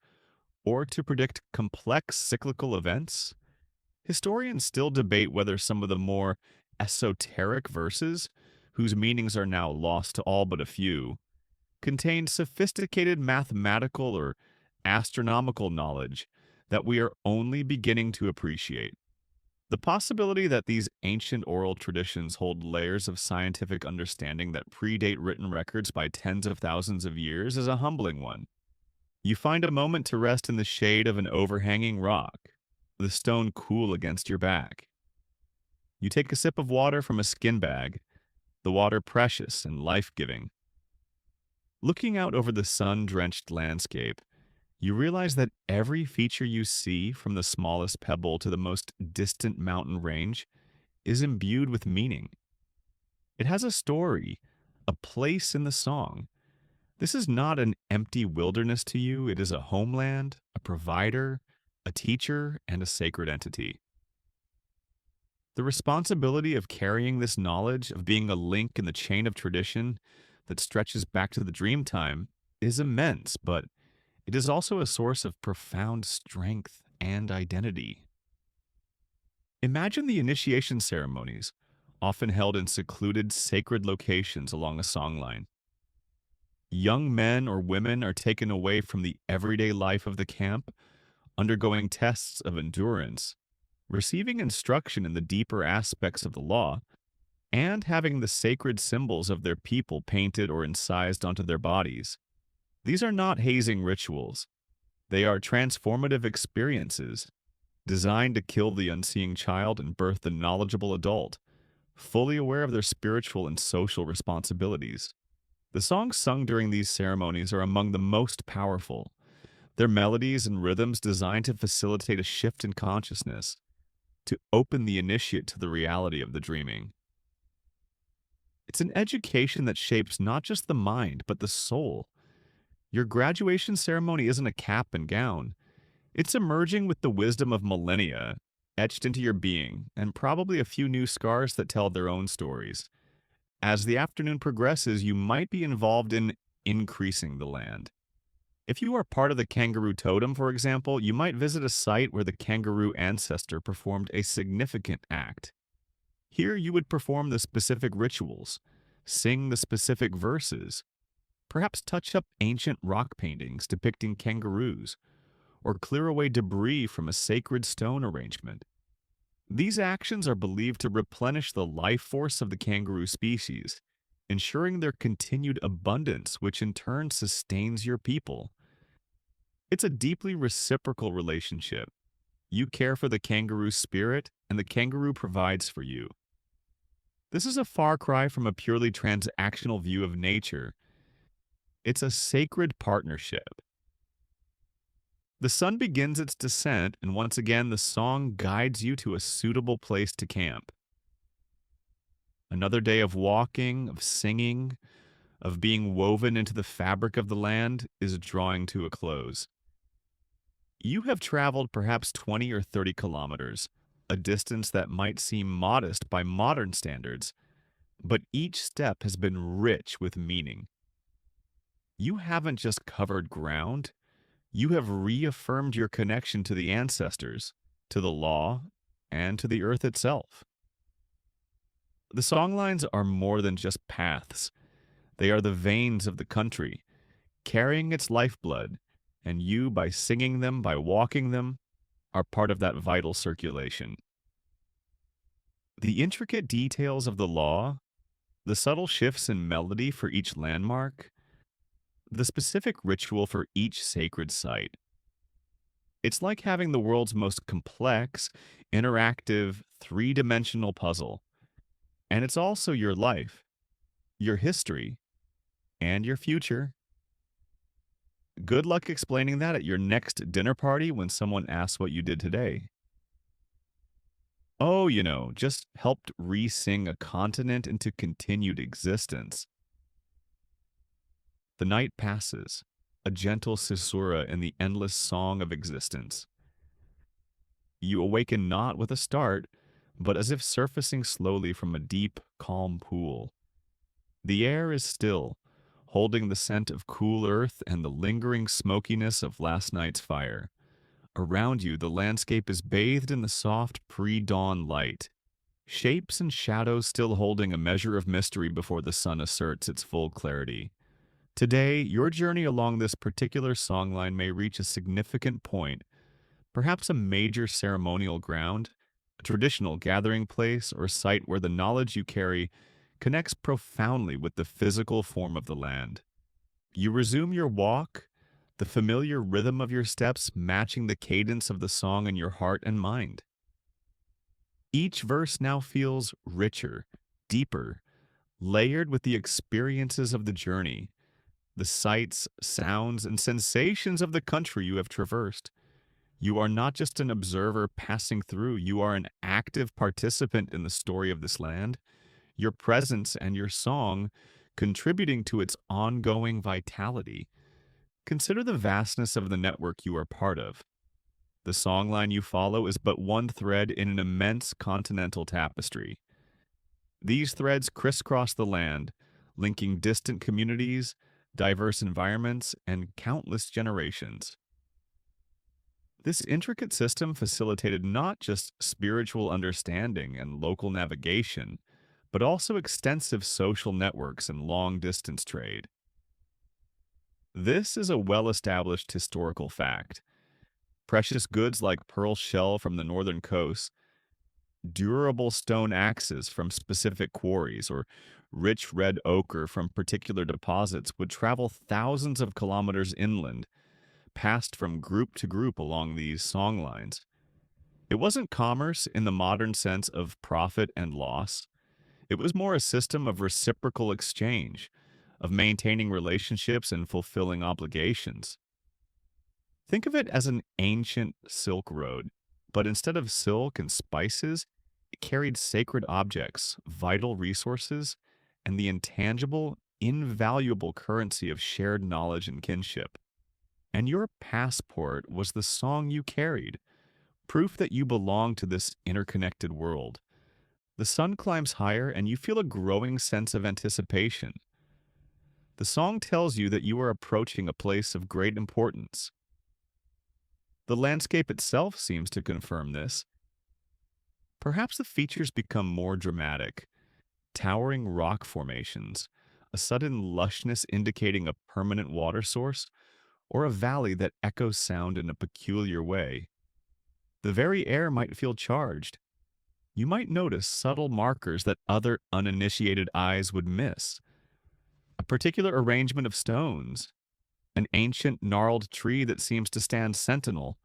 or to predict complex cyclical events? Historians still debate whether some of the more esoteric verses, whose meanings are now lost to all but a few, contain sophisticated mathematical or astronomical knowledge that we are only beginning to appreciate. The possibility that these ancient oral traditions hold layers of scientific understanding that predate written records by tens of thousands of years is a humbling one. You find a moment to rest in the shade of an overhanging rock, the stone cool against your back. You take a sip of water from a skin bag, the water precious and life-giving. Looking out over the sun-drenched landscape, you realize that every feature you see, from the smallest pebble to the most distant mountain range, is imbued with meaning. It has a story, a place in the song. This is not an empty wilderness to you, it is a homeland, a provider, a teacher, and a sacred entity. The responsibility of carrying this knowledge, of being a link in the chain of tradition that stretches back to the dream time, is immense, but it is also a source of profound strength and identity. Imagine the initiation ceremonies, often held in secluded, sacred locations along a songline. Young men or women are taken away from the everyday life of the camp, undergoing tests of endurance, receiving instruction in the deeper aspects of the law, and having the sacred symbols of their people painted or incised onto their bodies. These are not hazing rituals. They are transformative experiences designed to kill the unseeing child and birth the knowledgeable adult, fully aware of their spiritual and social responsibilities. The songs sung during these ceremonies are among the most powerful. Their melodies and rhythms designed to facilitate a shift in consciousness, to open the initiate to the reality of the dreaming. It's an education that shapes not just the mind, but the soul. Your graduation ceremony isn't a cap and gown. It's emerging with the wisdom of millennia etched into your being, and probably a few new scars that tell their own stories. As the afternoon progresses, you might be involved in increasing the land. If you are part of the kangaroo totem, for example, you might visit a site where the kangaroo ancestor performed a significant act. Here you would perform the specific rituals, sing the specific verses, perhaps touch up ancient rock paintings depicting kangaroos, or clear away debris from a sacred stone arrangement. These actions are believed to replenish the life force of the kangaroo species, ensuring their continued abundance, which in turn sustains your people. It's a deeply reciprocal relationship. You care for the kangaroo's spirit, and the kangaroo provides for you. This is a far cry from a purely transactional view of nature. It's a sacred partnership. The sun begins its descent, and once again the song guides you to a suitable place to camp. Another day of walking, of singing, of being woven into the fabric of the land is drawing to a close. You have traveled perhaps 20 or 30 kilometers, a distance that might seem modest by modern standards, but each step has been rich with meaning. You haven't just covered ground, you have reaffirmed your connection to the ancestors, to the law, and to the earth itself. The songlines are more than just paths. They are the veins of the country, carrying its lifeblood, and you, by singing them, by walking them, are part of that vital circulation. The intricate details of the law, the subtle shifts in melody for each landmark, the specific ritual for each sacred site. It's like having the world's most complex, interactive, three-dimensional puzzle. And it's also your life, your history, and your future. Good luck explaining that at your next dinner party when someone asks what you did today. Oh, just helped re-sing a continent into continued existence. The night passes, a gentle caesura in the endless song of existence. You awaken not with a start, but as if surfacing slowly from a deep, calm pool. The air is still, holding the scent of cool earth and the lingering smokiness of last night's fire. Around you, the landscape is bathed in the soft pre-dawn light, shapes and shadows still holding a measure of mystery before the sun asserts its full clarity. Today, your journey along this particular songline may reach a significant point, perhaps a major ceremonial ground, a traditional gathering place, or site where the knowledge you carry connects profoundly with the physical form of the land. You resume your walk, the familiar rhythm of your steps matching the cadence of the song in your heart and mind. Each verse now feels richer, deeper, layered with the experiences of the journey, the sights, sounds, and sensations of the country you have traversed. You are not just an observer passing through, you are an active participant in the story of this land, your presence and your song contributing to its ongoing vitality. Consider the vastness of the network you are part of. The songline you follow is but one thread in an immense continental tapestry. These threads crisscross the land, linking distant communities, diverse environments, and countless generations. This intricate system facilitated not just spiritual understanding and local navigation, but also extensive social networks and long distance trade. This is a well established historical fact. Precious goods like pearl shell from the northern coast, durable stone axes from specific quarries, or rich red ochre from particular deposits would travel thousands of kilometers inland, passed from group to group along these songlines. It wasn't commerce in the modern sense of profit and loss. It was more a system of reciprocal exchange, of maintaining relationships and fulfilling obligations. Think of it as an ancient Silk Road, but instead of silk and spices, it carried sacred objects, vital resources, and the intangible, invaluable currency of shared knowledge and kinship. And your passport was the song you carried, proof that you belong to this interconnected world. The sun climbs higher, and you feel a growing sense of anticipation. The song tells you that you are approaching a place of great importance. The landscape itself seems to confirm this. Perhaps the features become more dramatic. Towering rock formations, a sudden lushness indicating a permanent water source, or a valley that echoes sound in a peculiar way. The very air might feel charged. You might notice subtle markers that other uninitiated eyes would miss. A particular arrangement of stones, an ancient gnarled tree that seems to stand sentinel,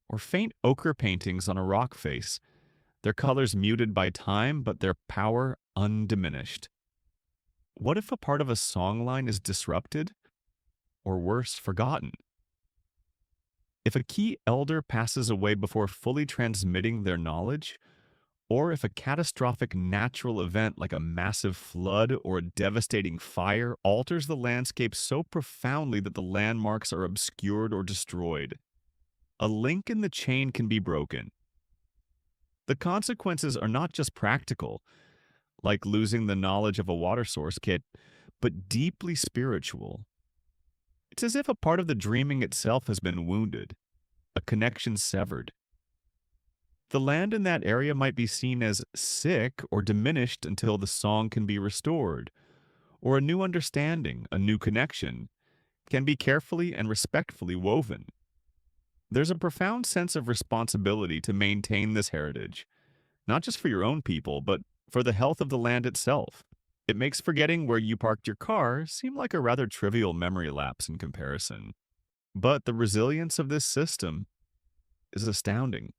or faint ochre paintings on a rock face, their colors muted by time but their power undiminished. What if a part of a songline is disrupted, or worse, forgotten? If a key elder passes away before fully transmitting their knowledge, or if a catastrophic natural event like a massive flood or a devastating fire alters the landscape so profoundly that the landmarks are obscured or destroyed, a link in the chain can be broken. The consequences are not just practical, like losing the knowledge of a water source kit, but deeply spiritual. It's as if a part of the dreaming itself has been wounded, a connection severed. The land in that area might be seen as sick or diminished until the song can be restored, or a new understanding, a new connection, can be carefully and respectfully woven. There's a profound sense of responsibility to maintain this heritage, not just for your own people, but for the health of the land itself. It makes forgetting where you parked your car seem like a rather trivial memory lapse in comparison. But the resilience of this system is astounding.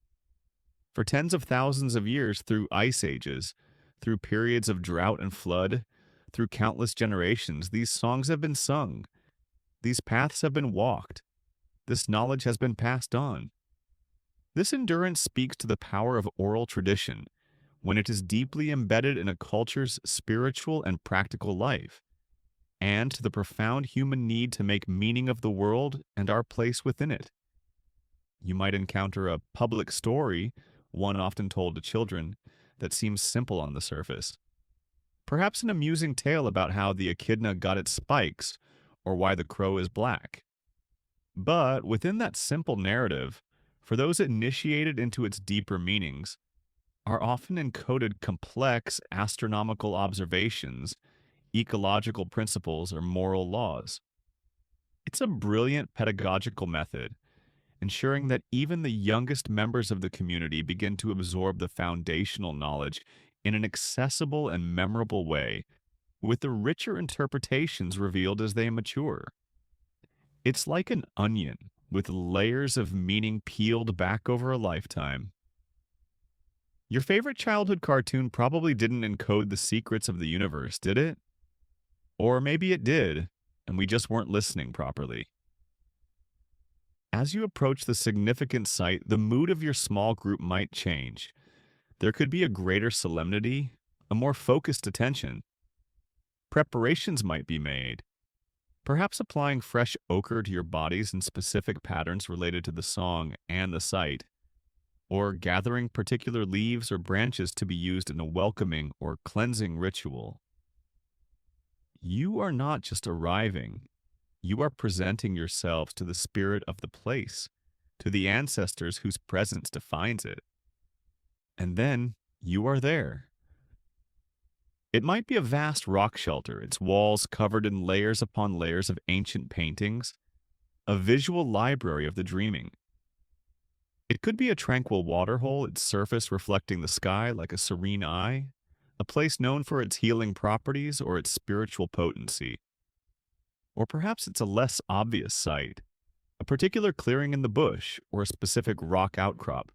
For tens of thousands of years, through ice ages, through periods of drought and flood, through countless generations, these songs have been sung. These paths have been walked. This knowledge has been passed on. This endurance speaks to the power of oral tradition when it is deeply embedded in a culture's spiritual and practical life, and to the profound human need to make meaning of the world and our place within it. You might encounter a public story, one often told to children, that seems simple on the surface. Perhaps an amusing tale about how the echidna got its spikes, or why the crow is black. But within that simple narrative, for those initiated into its deeper meanings, are often encoded complex astronomical observations, ecological principles, or moral laws. It's a brilliant pedagogical method, ensuring that even the youngest members of the community begin to absorb the foundational knowledge in an accessible and memorable way, with the richer interpretations revealed as they mature. It's like an onion, with layers of meaning peeled back over a lifetime. Your favorite childhood cartoon probably didn't encode the secrets of the universe, did it? Or maybe it did, and we just weren't listening properly. As you approach the significant site, the mood of your small group might change. There could be a greater solemnity, a more focused attention. Preparations might be made, perhaps applying fresh ochre to your bodies in specific patterns related to the song and the site, or gathering particular leaves or branches to be used in a welcoming or cleansing ritual. You are not just arriving, you are presenting yourselves to the spirit of the place, to the ancestors whose presence defines it. And then you are there. It might be a vast rock shelter, its walls covered in layers upon layers of ancient paintings, a visual library of the dreaming. It could be a tranquil waterhole, its surface reflecting the sky like a serene eye, a place known for its healing properties or its spiritual potency. Or perhaps it's a less obvious site, a particular clearing in the bush or a specific rock outcrop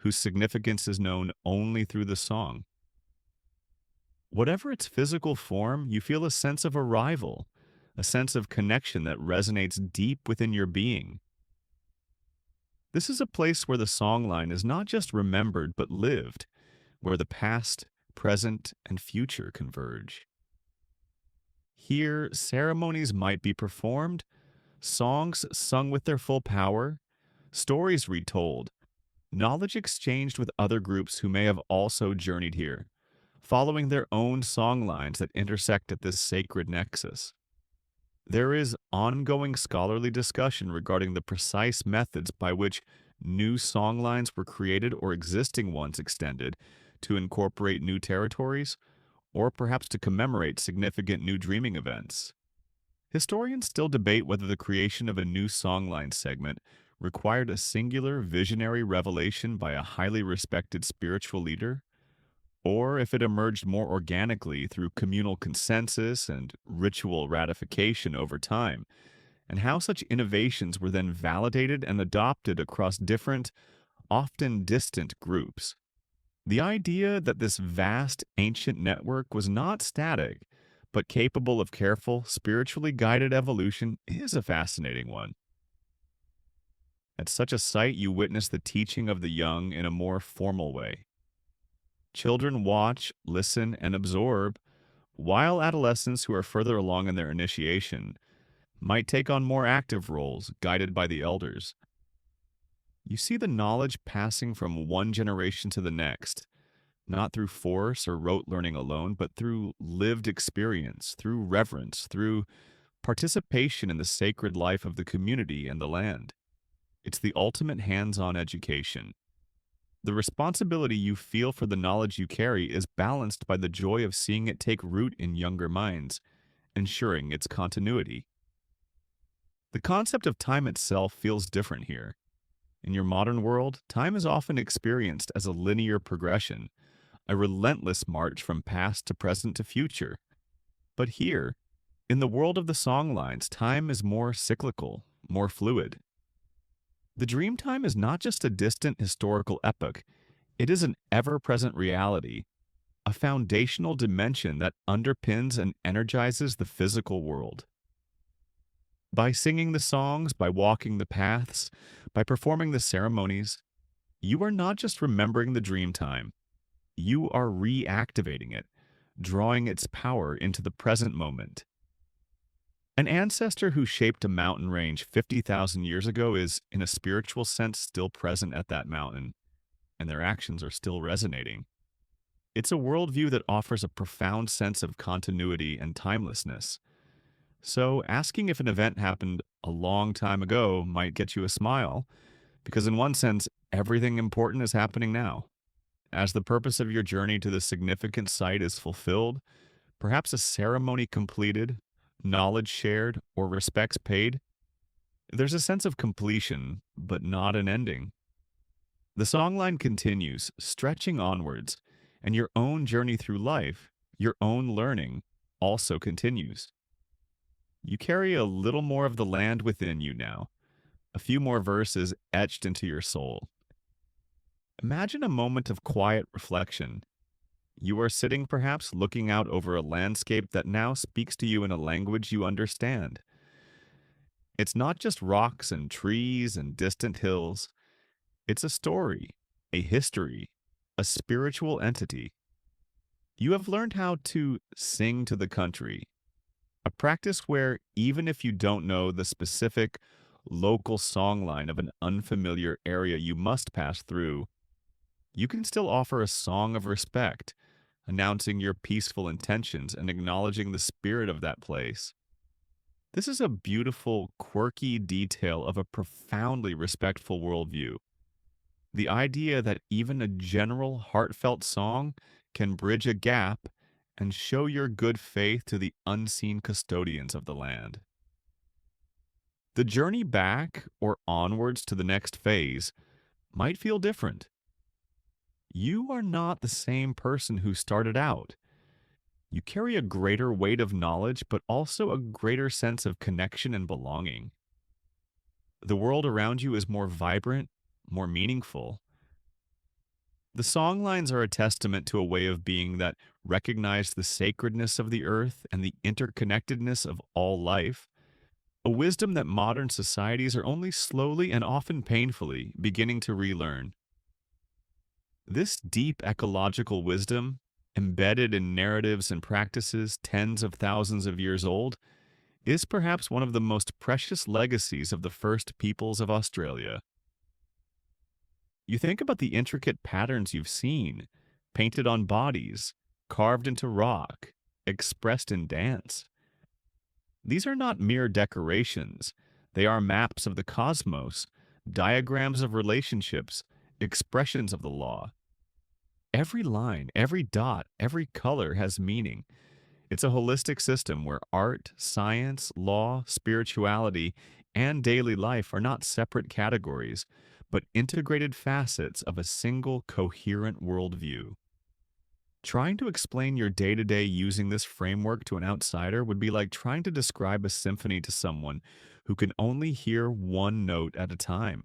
whose significance is known only through the song. Whatever its physical form, you feel a sense of arrival, a sense of connection that resonates deep within your being. This is a place where the songline is not just remembered but lived, where the past, present, and future converge. Here, ceremonies might be performed, songs sung with their full power, stories retold, knowledge exchanged with other groups who may have also journeyed here, following their own songlines that intersect at this sacred nexus. There is ongoing scholarly discussion regarding the precise methods by which new songlines were created or existing ones extended to incorporate new territories, or perhaps to commemorate significant new dreaming events. Historians still debate whether the creation of a new songline segment required a singular visionary revelation by a highly respected spiritual leader, or if it emerged more organically through communal consensus and ritual ratification over time, and how such innovations were then validated and adopted across different, often distant groups. The idea that this vast ancient network was not static, but capable of careful, spiritually guided evolution is a fascinating one. At such a site, you witness the teaching of the young in a more formal way. Children watch, listen, and absorb, while adolescents who are further along in their initiation might take on more active roles guided by the elders. You see the knowledge passing from one generation to the next, not through force or rote learning alone, but through lived experience, through reverence, through participation in the sacred life of the community and the land. It's the ultimate hands-on education. The responsibility you feel for the knowledge you carry is balanced by the joy of seeing it take root in younger minds, ensuring its continuity. The concept of time itself feels different here. In your modern world, time is often experienced as a linear progression, a relentless march from past to present to future. But here, in the world of the songlines, time is more cyclical, more fluid. The dream time is not just a distant historical epoch, it is an ever-present reality, a foundational dimension that underpins and energizes the physical world. By singing the songs, by walking the paths, by performing the ceremonies, you are not just remembering the dream time, you are reactivating it, drawing its power into the present moment. An ancestor who shaped a mountain range 50,000 years ago is, in a spiritual sense, still present at that mountain, and their actions are still resonating. It's a worldview that offers a profound sense of continuity and timelessness. So, asking if an event happened a long time ago might get you a smile, because in one sense, everything important is happening now. As the purpose of your journey to the significant site is fulfilled, perhaps a ceremony completed, knowledge shared, or respects paid, there's a sense of completion, but not an ending. The songline continues, stretching onwards, and your own journey through life, your own learning, also continues. You carry a little more of the land within you now, a few more verses etched into your soul. Imagine a moment of quiet reflection. You are sitting, perhaps, looking out over a landscape that now speaks to you in a language you understand. It's not just rocks and trees and distant hills, it's a story, a history, a spiritual entity. You have learned how to sing to the country, a practice where, even if you don't know the specific local songline of an unfamiliar area you must pass through, you can still offer a song of respect, announcing your peaceful intentions and acknowledging the spirit of that place. This is a beautiful, quirky detail of a profoundly respectful worldview. The idea that even a general, heartfelt song can bridge a gap and show your good faith to the unseen custodians of the land. The journey back or onwards to the next phase might feel different. You are not the same person who started out. You carry a greater weight of knowledge, but also a greater sense of connection and belonging. The world around you is more vibrant, more meaningful. The songlines are a testament to a way of being that recognized the sacredness of the earth and the interconnectedness of all life, a wisdom that modern societies are only slowly and often painfully beginning to relearn. This deep ecological wisdom, embedded in narratives and practices tens of thousands of years old, is perhaps one of the most precious legacies of the first peoples of Australia. You think about the intricate patterns you've seen, painted on bodies, carved into rock, expressed in dance. These are not mere decorations, they are maps of the cosmos, diagrams of relationships, expressions of the law. Every line, every dot, every color has meaning. It's a holistic system where art, science, law, spirituality, and daily life are not separate categories, but integrated facets of a single coherent worldview. Trying to explain your day to day using this framework to an outsider would be like trying to describe a symphony to someone who can only hear one note at a time.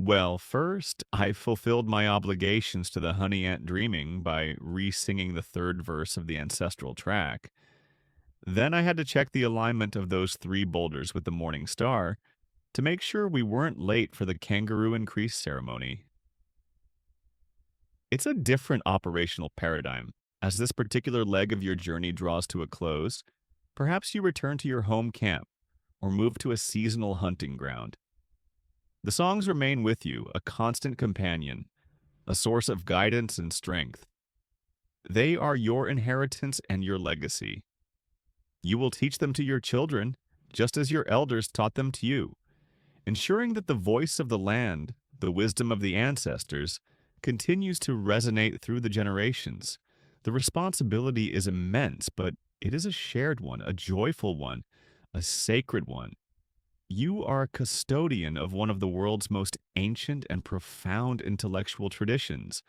Well, first, I fulfilled my obligations to the honey ant dreaming by re singing the third verse of the ancestral track. Then I had to check the alignment of those three boulders with the morning star to make sure we weren't late for the kangaroo increase ceremony. It's a different operational paradigm. As this particular leg of your journey draws to a close, perhaps you return to your home camp or move to a seasonal hunting ground. The songs remain with you, a constant companion, a source of guidance and strength. They are your inheritance and your legacy. You will teach them to your children, just as your elders taught them to you, ensuring that the voice of the land, the wisdom of the ancestors, continues to resonate through the generations. The responsibility is immense, but it is a shared one, a joyful one, a sacred one. You are a custodian of one of the world's most ancient and profound intellectual traditions.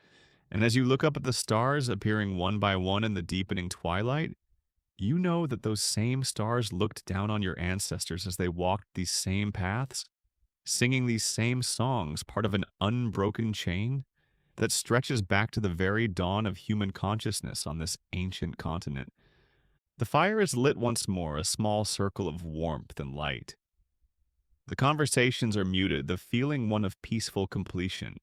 And as you look up at the stars appearing one by one in the deepening twilight, you know that those same stars looked down on your ancestors as they walked these same paths, singing these same songs, part of an unbroken chain that stretches back to the very dawn of human consciousness on this ancient continent. The fire is lit once more, a small circle of warmth and light. The conversations are muted, the feeling one of peaceful completion.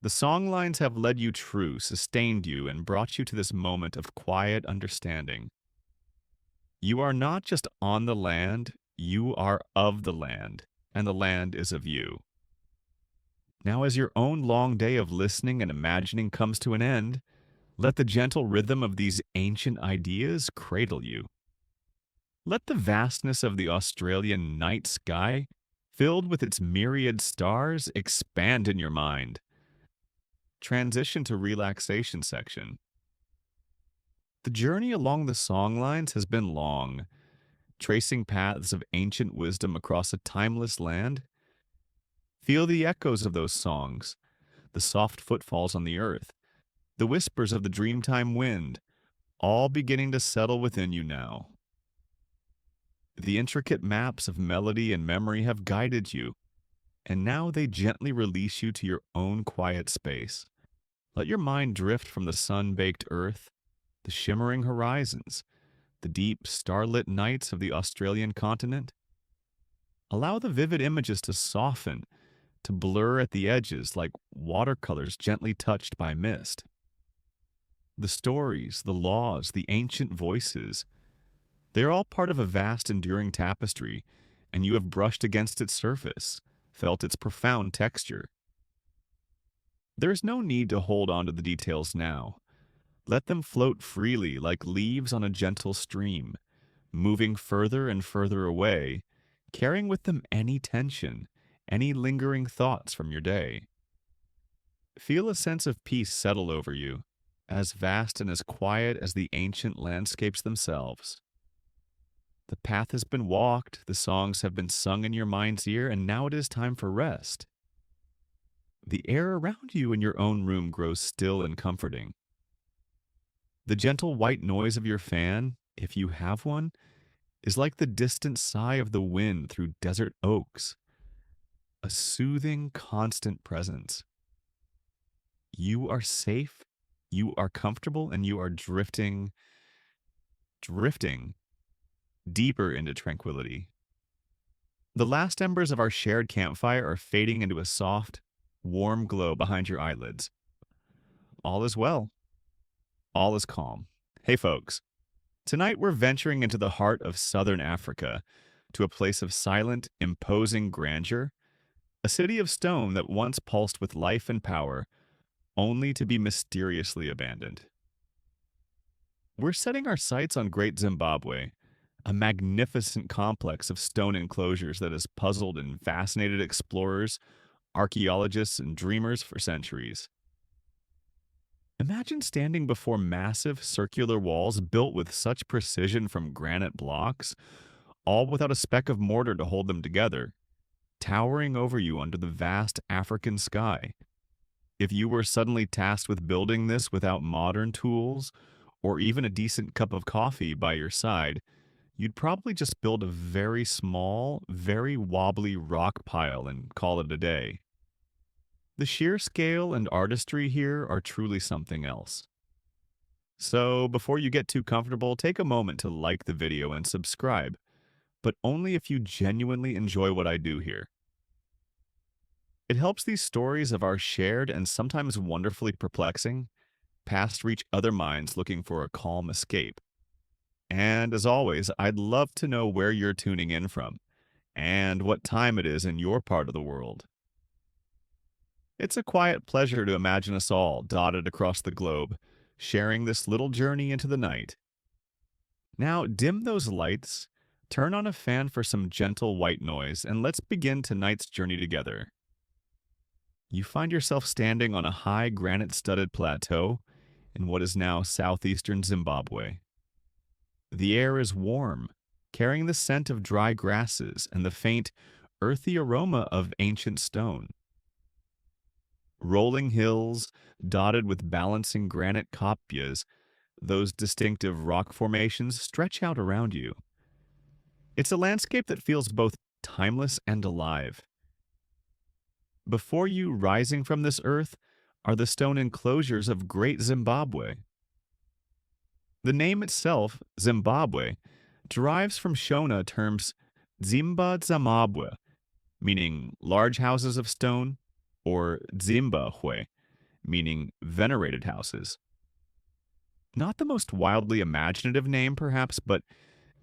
The songlines have led you true, sustained you, and brought you to this moment of quiet understanding. You are not just on the land, you are of the land, and the land is of you. Now, as your own long day of listening and imagining comes to an end, let the gentle rhythm of these ancient ideas cradle you. Let the vastness of the Australian night sky, filled with its myriad stars, expand in your mind. Transition to relaxation section. The journey along the songlines has been long, tracing paths of ancient wisdom across a timeless land. Feel the echoes of those songs, the soft footfalls on the earth, the whispers of the dreamtime wind, all beginning to settle within you now. The intricate maps of melody and memory have guided you, and now they gently release you to your own quiet space. Let your mind drift from the sun-baked earth, the shimmering horizons, the deep, starlit nights of the Australian continent. Allow the vivid images to soften, to blur at the edges like watercolors gently touched by mist. The stories, the laws, the ancient voices, they are all part of a vast, enduring tapestry, and you have brushed against its surface, felt its profound texture. There is no need to hold on to the details now. Let them float freely like leaves on a gentle stream, moving further and further away, carrying with them any tension, any lingering thoughts from your day. Feel a sense of peace settle over you, as vast and as quiet as the ancient landscapes themselves. The path has been walked, the songs have been sung in your mind's ear, and now it is time for rest. The air around you in your own room grows still and comforting. The gentle white noise of your fan, if you have one, is like the distant sigh of the wind through desert oaks, a soothing, constant presence. You are safe, you are comfortable, and you are drifting deeper into tranquility. The last embers of our shared campfire are fading into a soft, warm glow behind your eyelids. All is well. All is calm. Hey, folks. Tonight we're venturing into the heart of southern Africa, to a place of silent, imposing grandeur, a city of stone that once pulsed with life and power, only to be mysteriously abandoned. We're setting our sights on Great Zimbabwe, a magnificent complex of stone enclosures that has puzzled and fascinated explorers, archaeologists, and dreamers for centuries. Imagine standing before massive circular walls built with such precision from granite blocks, all without a speck of mortar to hold them together, towering over you under the vast African sky. If you were suddenly tasked with building this without modern tools, or even a decent cup of coffee by your side, you'd probably just build a very small, very wobbly rock pile and call it a day. The sheer scale and artistry here are truly something else. So, before you get too comfortable, take a moment to like the video and subscribe, but only if you genuinely enjoy what I do here. It helps these stories of our shared and sometimes wonderfully perplexing past reach other minds looking for a calm escape. And as always, I'd love to know where you're tuning in from and what time it is in your part of the world. It's a quiet pleasure to imagine us all dotted across the globe, sharing this little journey into the night. Now, dim those lights, turn on a fan for some gentle white noise, and let's begin tonight's journey together. You find yourself standing on a high granite-studded plateau in what is now southeastern Zimbabwe. The air is warm, carrying the scent of dry grasses and the faint, earthy aroma of ancient stone. Rolling hills, dotted with balancing granite kopjes, those distinctive rock formations stretch out around you. It's a landscape that feels both timeless and alive. Before you, rising from this earth, are the stone enclosures of Great Zimbabwe. The name itself, Zimbabwe, derives from Shona terms Zimba Zamabwe, meaning large houses of stone, or Zimbabwe, meaning venerated houses. Not the most wildly imaginative name, perhaps, but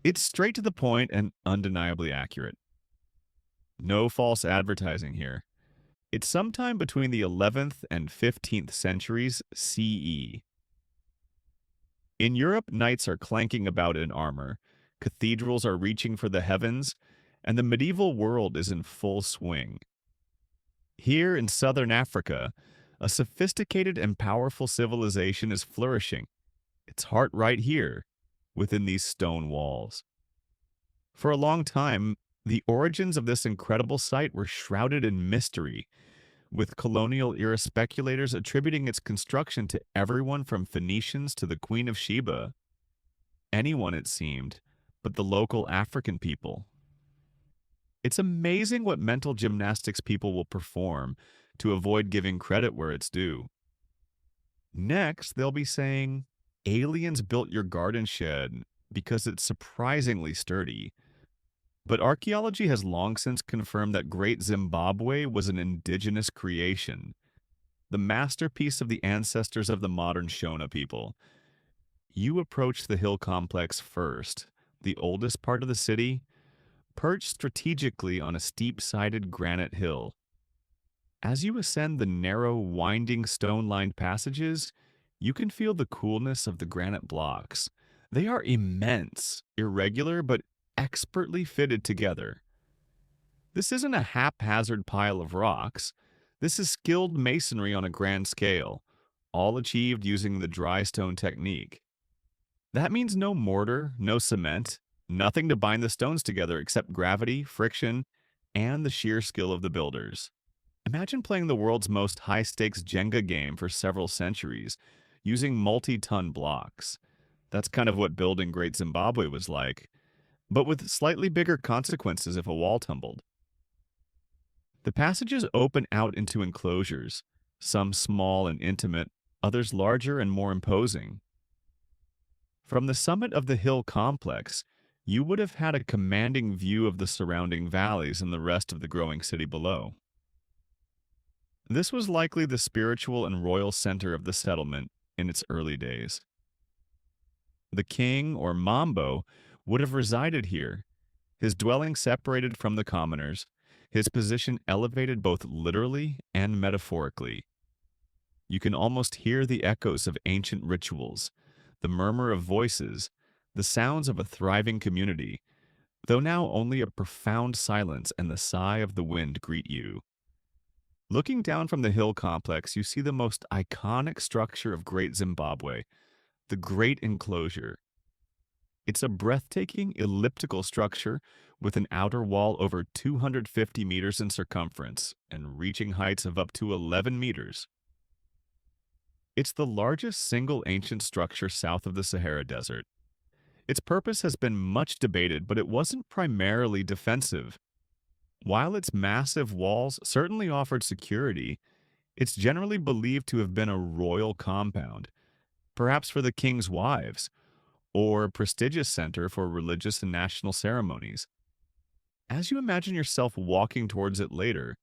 it's straight to the point and undeniably accurate. No false advertising here. It's sometime between the 11th and 15th centuries CE. In Europe, knights are clanking about in armor, cathedrals are reaching for the heavens, and the medieval world is in full swing. Here in southern Africa, a sophisticated and powerful civilization is flourishing, its heart right here, within these stone walls. For a long time, the origins of this incredible site were shrouded in mystery, with colonial-era speculators attributing its construction to everyone from Phoenicians to the Queen of Sheba. Anyone, it seemed, but the local African people. It's amazing what mental gymnastics people will perform to avoid giving credit where it's due. Next, they'll be saying, aliens built your garden shed because it's surprisingly sturdy. But archaeology has long since confirmed that Great Zimbabwe was an indigenous creation, the masterpiece of the ancestors of the modern Shona people. You approach the hill complex first, the oldest part of the city, perched strategically on a steep-sided granite hill. As you ascend the narrow, winding stone-lined passages, you can feel the coolness of the granite blocks. They are immense, irregular, but expertly fitted together. This isn't a haphazard pile of rocks. This is skilled masonry on a grand scale, all achieved using the dry stone technique. That means no mortar, no cement, nothing to bind the stones together except gravity, friction, and the sheer skill of the builders. Imagine playing the world's most high-stakes Jenga game for several centuries, using multi-ton blocks. That's kind of what building Great Zimbabwe was like, but with slightly bigger consequences if a wall tumbled. The passages open out into enclosures, some small and intimate, others larger and more imposing. From the summit of the hill complex, you would have had a commanding view of the surrounding valleys and the rest of the growing city below. This was likely the spiritual and royal center of the settlement in its early days. The king, or Mambo, would have resided here, his dwelling separated from the commoners, his position elevated both literally and metaphorically. You can almost hear the echoes of ancient rituals, the murmur of voices, the sounds of a thriving community, though now only a profound silence and the sigh of the wind greet you. Looking down from the hill complex, you see the most iconic structure of Great Zimbabwe, the Great Enclosure. It's a breathtaking elliptical structure with an outer wall over 250 meters in circumference and reaching heights of up to 11 meters. It's the largest single ancient structure south of the Sahara Desert. Its purpose has been much debated, but it wasn't primarily defensive. While its massive walls certainly offered security, it's generally believed to have been a royal compound, perhaps for the king's wives, or a prestigious center for religious and national ceremonies. As you imagine yourself walking towards it later,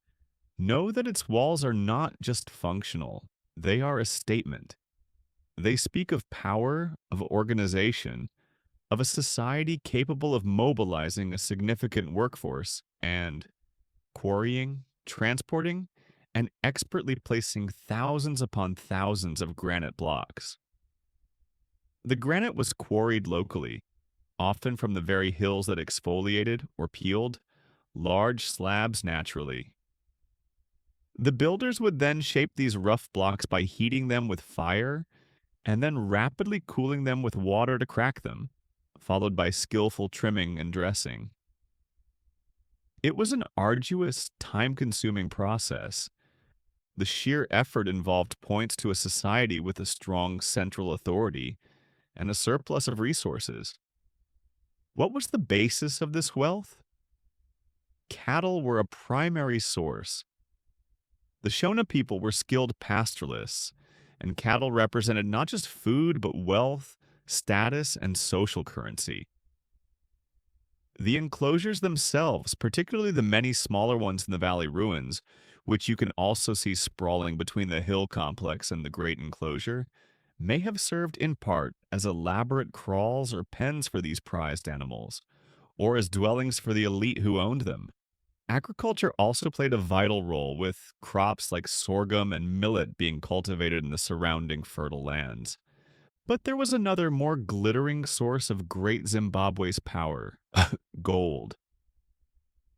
know that its walls are not just functional, they are a statement. They speak of power, of organization, of a society capable of mobilizing a significant workforce and quarrying, transporting, and expertly placing thousands upon thousands of granite blocks. The granite was quarried locally, often from the very hills that exfoliated or peeled large slabs naturally. The builders would then shape these rough blocks by heating them with fire and then rapidly cooling them with water to crack them, followed by skillful trimming and dressing. It was an arduous, time-consuming process. The sheer effort involved points to a society with a strong central authority and a surplus of resources. What was the basis of this wealth? Cattle were a primary source. The Shona people were skilled pastoralists, and cattle represented not just food but wealth, status, and social currency. The enclosures themselves, particularly the many smaller ones in the valley ruins, which you can also see sprawling between the hill complex and the great enclosure, may have served in part as elaborate kraals or pens for these prized animals, or as dwellings for the elite who owned them. Agriculture also played a vital role, with crops like sorghum and millet being cultivated in the surrounding fertile lands. But there was another, more glittering source of Great Zimbabwe's power: gold.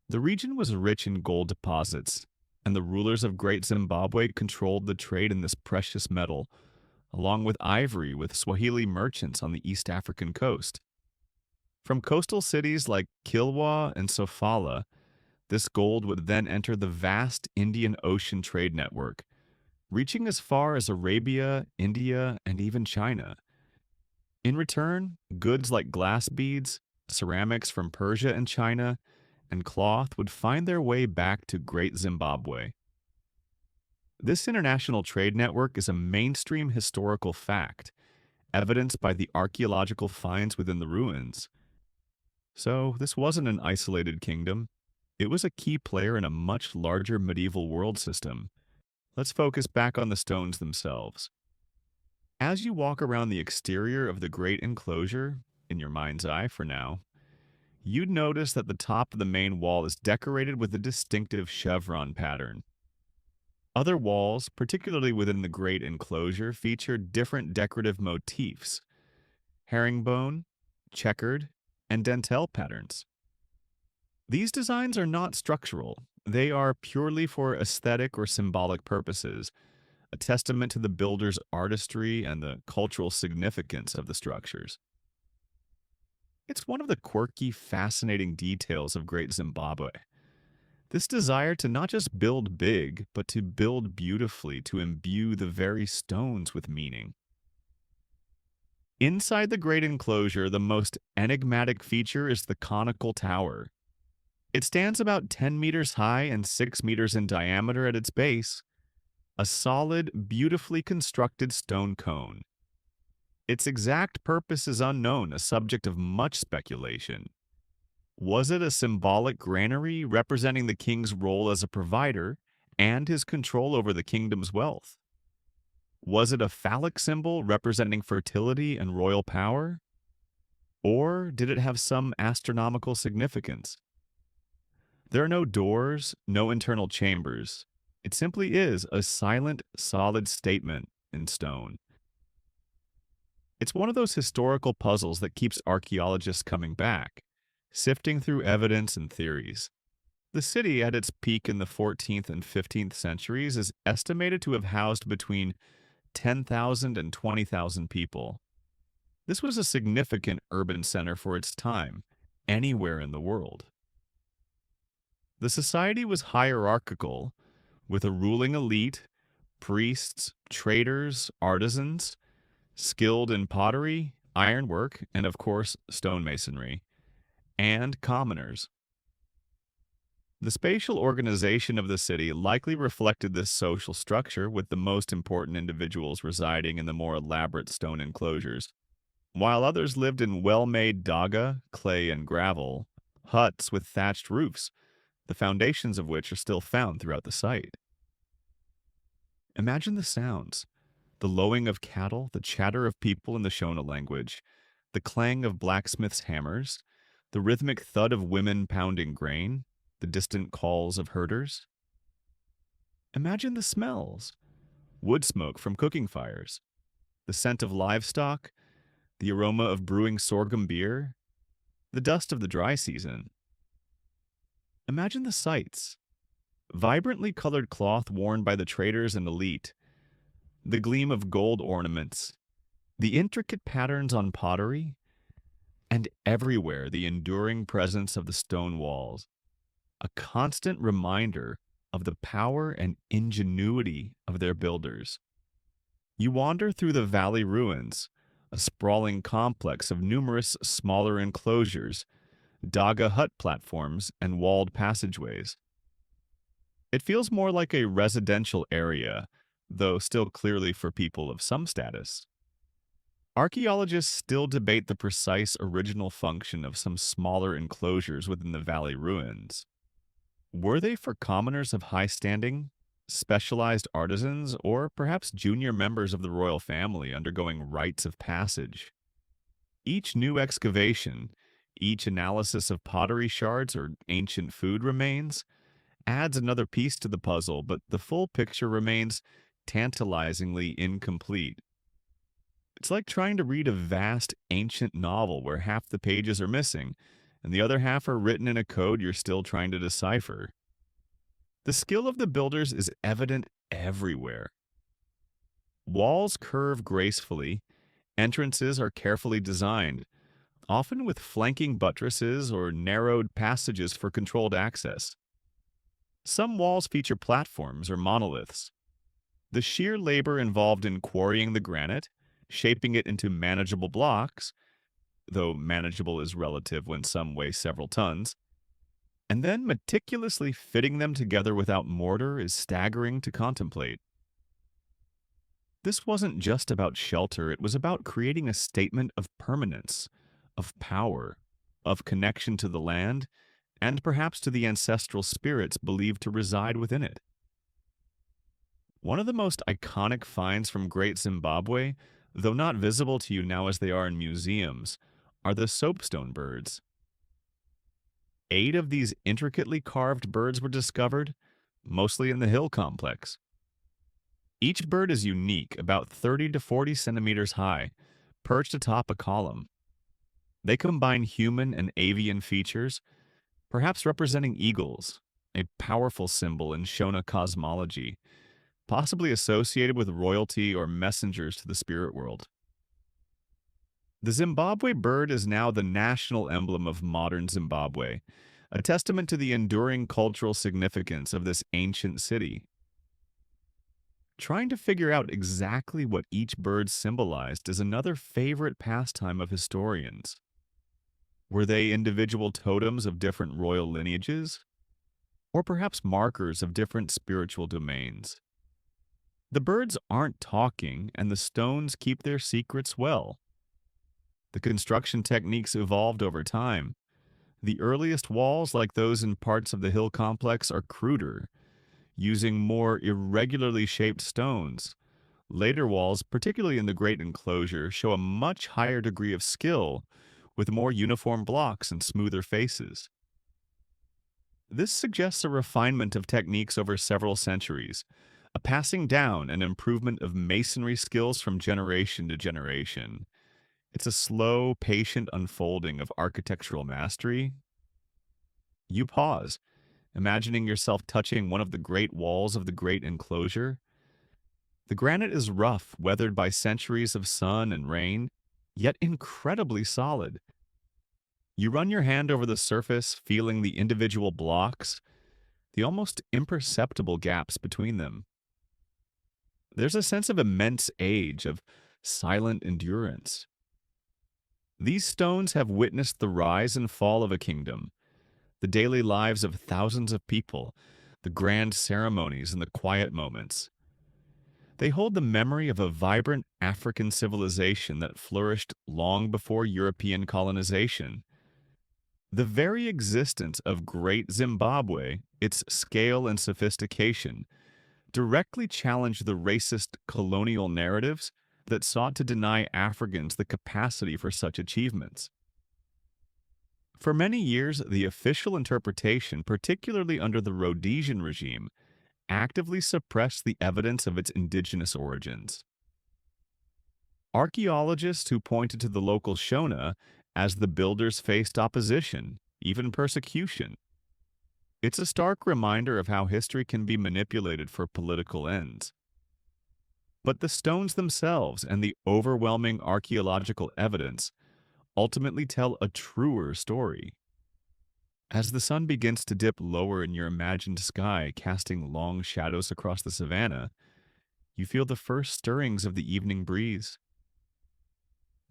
The region was rich in gold deposits, and the rulers of Great Zimbabwe controlled the trade in this precious metal, along with ivory with Swahili merchants on the East African coast. From coastal cities like Kilwa and Sofala, this gold would then enter the vast Indian Ocean trade network, reaching as far as Arabia, India, and even China. In return, goods like glass beads, ceramics from Persia and China, and cloth would find their way back to Great Zimbabwe. This international trade network is a mainstream historical fact, evidenced by the archaeological finds within the ruins. So, this wasn't an isolated kingdom. It was a key player in a much larger medieval world system. Let's focus back on the stones themselves. As you walk around the exterior of the great enclosure, in your mind's eye for now, you'd notice that the top of the main wall is decorated with a distinctive chevron pattern. Other walls, particularly within the great enclosure, feature different decorative motifs: herringbone, checkered, and dentelle patterns. These designs are not structural. They are purely for aesthetic or symbolic purposes, a testament to the builder's artistry and the cultural significance of the structures. It's one of the quirky, fascinating details of Great Zimbabwe. This desire to not just build big, but to build beautifully, to imbue the very stones with meaning. Inside the great enclosure, the most enigmatic feature is the conical tower. It stands about 10 meters high and 6 meters in diameter at its base, a solid, beautifully constructed stone cone. Its exact purpose is unknown, a subject of much speculation. Was it a symbolic granary representing the king's role as a provider and his control over the kingdom's wealth? Was it a phallic symbol representing fertility and royal power? Or did it have some astronomical significance? There are no doors, no internal chambers. It simply is a silent, solid statement in stone. It's one of those historical puzzles that keeps archaeologists coming back, sifting through evidence and theories. The city, at its peak in the 14th and 15th centuries, is estimated to have housed between 10,000 and 20,000 people. This was a significant urban center for its time, anywhere in the world. The society was hierarchical, with a ruling elite, priests, traders, artisans, skilled in pottery, ironwork, and of course, stonemasonry, and commoners. The spatial organization of the city likely reflected this social structure, with the most important individuals residing in the more elaborate stone enclosures, while others lived in well-made daga, clay, and gravel, huts with thatched roofs, the foundations of which are still found throughout the site. Imagine the sounds: the lowing of cattle, the chatter of people in the Shona language, the clang of blacksmiths' hammers, the rhythmic thud of women pounding grain, the distant calls of herders. Imagine the smells: wood smoke from cooking fires, the scent of livestock, the aroma of brewing sorghum beer, the dust of the dry season. Imagine the sights: vibrantly colored cloth worn by the traders and elite, the gleam of gold ornaments, the intricate patterns on pottery, and everywhere the enduring presence of the stone walls, a constant reminder of the power and ingenuity of their builders. You wander through the valley ruins, a sprawling complex of numerous smaller enclosures, daga hut platforms, and walled passageways. It feels more like a residential area, though still clearly for people of some status. Archaeologists still debate the precise original function of some smaller enclosures within the valley ruins. Were they for commoners of high standing, specialized artisans, or perhaps junior members of the royal family undergoing rites of passage? Each new excavation, each analysis of pottery shards or ancient food remains, adds another piece to the puzzle, but the full picture remains tantalizingly incomplete. It's like trying to read a vast, ancient novel where half the pages are missing, and the other half are written in a code you're still trying to decipher. The skill of the builders is evident everywhere. Walls curve gracefully, entrances are carefully designed, often with flanking buttresses or narrowed passages for controlled access. Some walls feature platforms or monoliths. The sheer labor involved in quarrying the granite, shaping it into manageable blocks, though manageable is relative when some weigh several tons, and then meticulously fitting them together without mortar is staggering to contemplate. This wasn't just about shelter, it was about creating a statement of permanence, of power, of connection to the land, and perhaps to the ancestral spirits believed to reside within it. One of the most iconic finds from Great Zimbabwe, though not visible to you now as they are in museums, are the soapstone birds. 8 of these intricately carved birds were discovered, mostly in the hill complex. Each bird is unique, about 30 to 40 centimeters high, perched atop a column. They combine human and avian features, perhaps representing eagles, a powerful symbol in Shona cosmology, possibly associated with royalty or messengers to the spirit world. The Zimbabwe bird is now the national emblem of modern Zimbabwe, a testament to the enduring cultural significance of this ancient city. Trying to figure out exactly what each bird symbolized is another favorite pastime of historians. Were they individual totems of different royal lineages? Or perhaps markers of different spiritual domains? The birds aren't talking, and the stones keep their secrets well. The construction techniques evolved over time. The earliest walls, like those in parts of the hill complex, are cruder, using more irregularly shaped stones. Later walls, particularly in the Great Enclosure, show a much higher degree of skill, with more uniform blocks and smoother faces. This suggests a refinement of techniques over several centuries, a passing down and improvement of masonry skills from generation to generation. It's a slow, patient unfolding of architectural mastery. You pause, imagining yourself touching one of the great walls of the Great Enclosure. The granite is rough, weathered by centuries of sun and rain, yet incredibly solid. You run your hand over the surface, feeling the individual blocks, the almost imperceptible gaps between them. There's a sense of immense age, of silent endurance. These stones have witnessed the rise and fall of a kingdom, the daily lives of thousands of people, the grand ceremonies and the quiet moments. They hold the memory of a vibrant African civilization that flourished long before European colonization. The very existence of Great Zimbabwe, its scale and sophistication, directly challenged the racist colonial narratives that sought to deny Africans the capacity for such achievements. For many years, the official interpretation, particularly under the Rhodesian regime, actively suppressed the evidence of its indigenous origins. Archaeologists who pointed to the local Shona as the builders faced opposition, even persecution. It's a stark reminder of how history can be manipulated for political ends. But the stones themselves and the overwhelming archaeological evidence ultimately tell a truer story. As the sun begins to dip lower in your imagined sky, casting long shadows across the savannah, you feel the first stirrings of the evening breeze.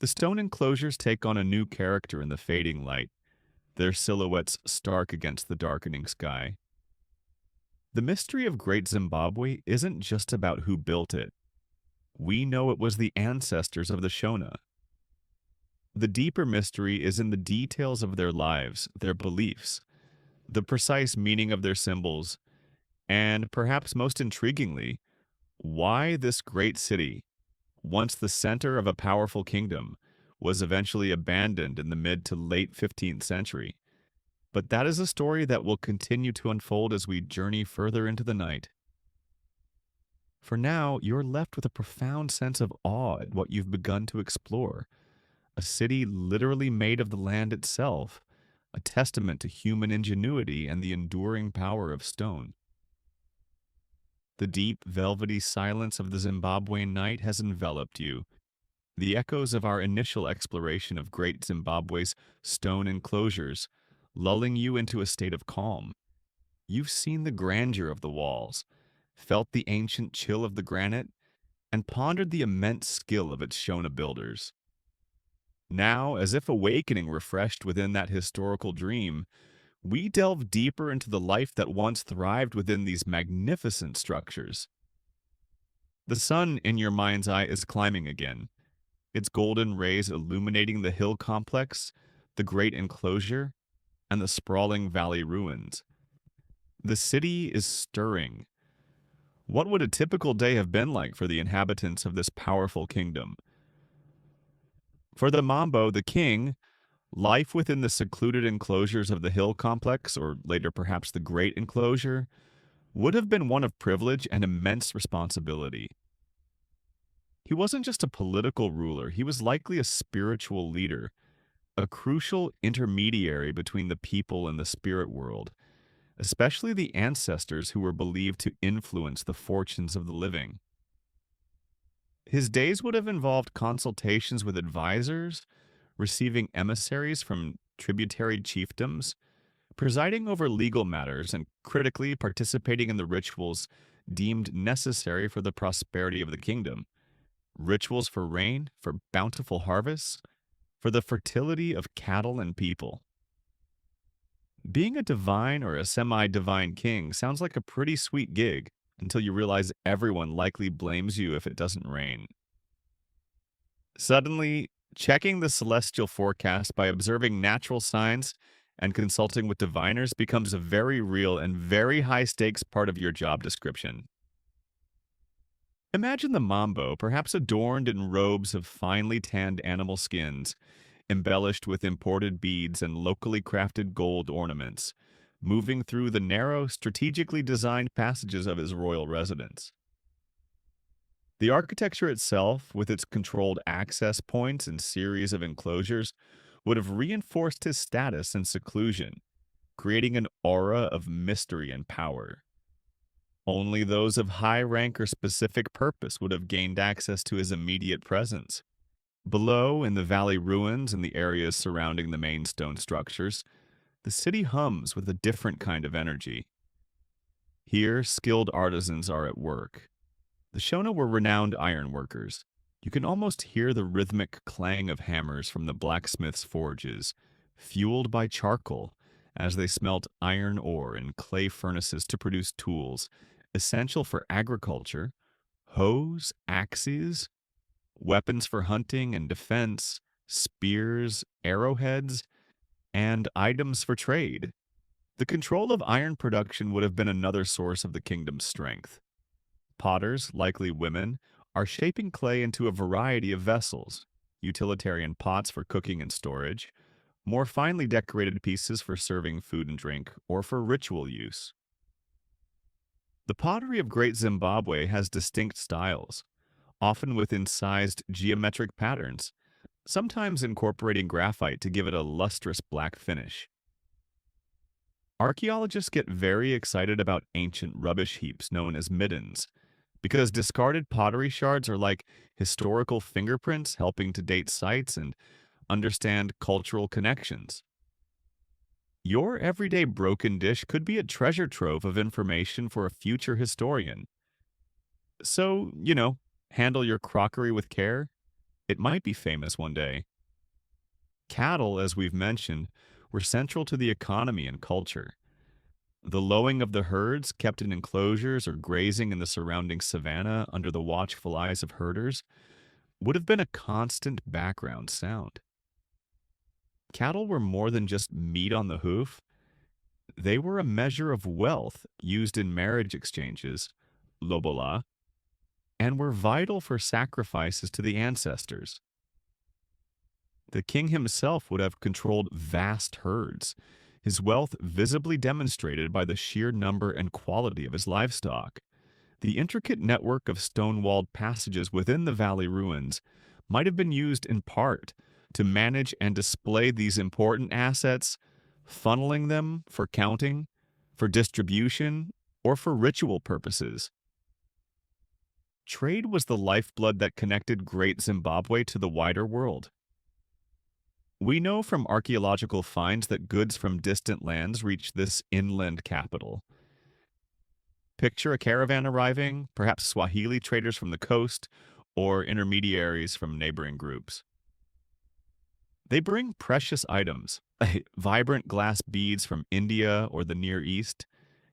The stone enclosures take on a new character in the fading light, their silhouettes stark against the darkening sky. The mystery of Great Zimbabwe isn't just about who built it. We know it was the ancestors of the Shona. The deeper mystery is in the details of their lives, their beliefs, the precise meaning of their symbols, and perhaps most intriguingly, why this great city, once the center of a powerful kingdom, was eventually abandoned in the mid to late 15th century. But that is a story that will continue to unfold as we journey further into the night. For now, you're left with a profound sense of awe at what you've begun to explore. A city literally made of the land itself, a testament to human ingenuity and the enduring power of stone. The deep, velvety silence of the Zimbabwean night has enveloped you. The echoes of our initial exploration of Great Zimbabwe's stone enclosures, lulling you into a state of calm. You've seen the grandeur of the walls, felt the ancient chill of the granite, and pondered the immense skill of its Shona builders. Now, as if awakening refreshed within that historical dream, we delve deeper into the life that once thrived within these magnificent structures. The sun in your mind's eye is climbing again, its golden rays illuminating the hill complex, the great enclosure, and the sprawling valley ruins. The city is stirring. What would a typical day have been like for the inhabitants of this powerful kingdom? For the Mambo, the king, life within the secluded enclosures of the hill complex, or later perhaps the great enclosure, would have been one of privilege and immense responsibility. He wasn't just a political ruler, he was likely a spiritual leader, a crucial intermediary between the people and the spirit world, especially the ancestors who were believed to influence the fortunes of the living. His days would have involved consultations with advisors, receiving emissaries from tributary chiefdoms, presiding over legal matters, and critically participating in the rituals deemed necessary for the prosperity of the kingdom. Rituals for rain, for bountiful harvests, for the fertility of cattle and people. Being a divine or a semi-divine king sounds like a pretty sweet gig until you realize everyone likely blames you if it doesn't rain. Suddenly, checking the celestial forecast by observing natural signs and consulting with diviners becomes a very real and very high-stakes part of your job description. Imagine the Mambo, perhaps adorned in robes of finely tanned animal skins, embellished with imported beads and locally crafted gold ornaments, moving through the narrow, strategically designed passages of his royal residence. The architecture itself, with its controlled access points and series of enclosures, would have reinforced his status and seclusion, creating an aura of mystery and power. Only those of high rank or specific purpose would have gained access to his immediate presence. Below, in the valley ruins and the areas surrounding the main stone structures, the city hums with a different kind of energy. Here, skilled artisans are at work. The Shona were renowned ironworkers. You can almost hear the rhythmic clang of hammers from the blacksmith's forges, fueled by charcoal, as they smelt iron ore in clay furnaces to produce tools, essential for agriculture, hoes, axes, weapons for hunting and defense, spears, arrowheads, and items for trade. The control of iron production would have been another source of the kingdom's strength. Potters, likely women, are shaping clay into a variety of vessels, utilitarian pots for cooking and storage, more finely decorated pieces for serving food and drink, or for ritual use. The pottery of Great Zimbabwe has distinct styles, often with incised geometric patterns, sometimes incorporating graphite to give it a lustrous black finish. Archaeologists get very excited about ancient rubbish heaps known as middens, because discarded pottery shards are like historical fingerprints helping to date sites and understand cultural connections. Your everyday broken dish could be a treasure trove of information for a future historian. So, handle your crockery with care. It might be famous one day. Cattle, as we've mentioned, were central to the economy and culture. The lowing of the herds, kept in enclosures or grazing in the surrounding savanna under the watchful eyes of herders, would have been a constant background sound. Cattle were more than just meat on the hoof. They were a measure of wealth used in marriage exchanges, lobola, and were vital for sacrifices to the ancestors. The king himself would have controlled vast herds, his wealth visibly demonstrated by the sheer number and quality of his livestock. The intricate network of stone-walled passages within the valley ruins might have been used in part to manage and display these important assets, funneling them for counting, for distribution, or for ritual purposes. Trade was the lifeblood that connected Great Zimbabwe to the wider world. We know from archaeological finds that goods from distant lands reached this inland capital. Picture a caravan arriving, perhaps Swahili traders from the coast, or intermediaries from neighboring groups. They bring precious items, vibrant glass beads from India or the Near East,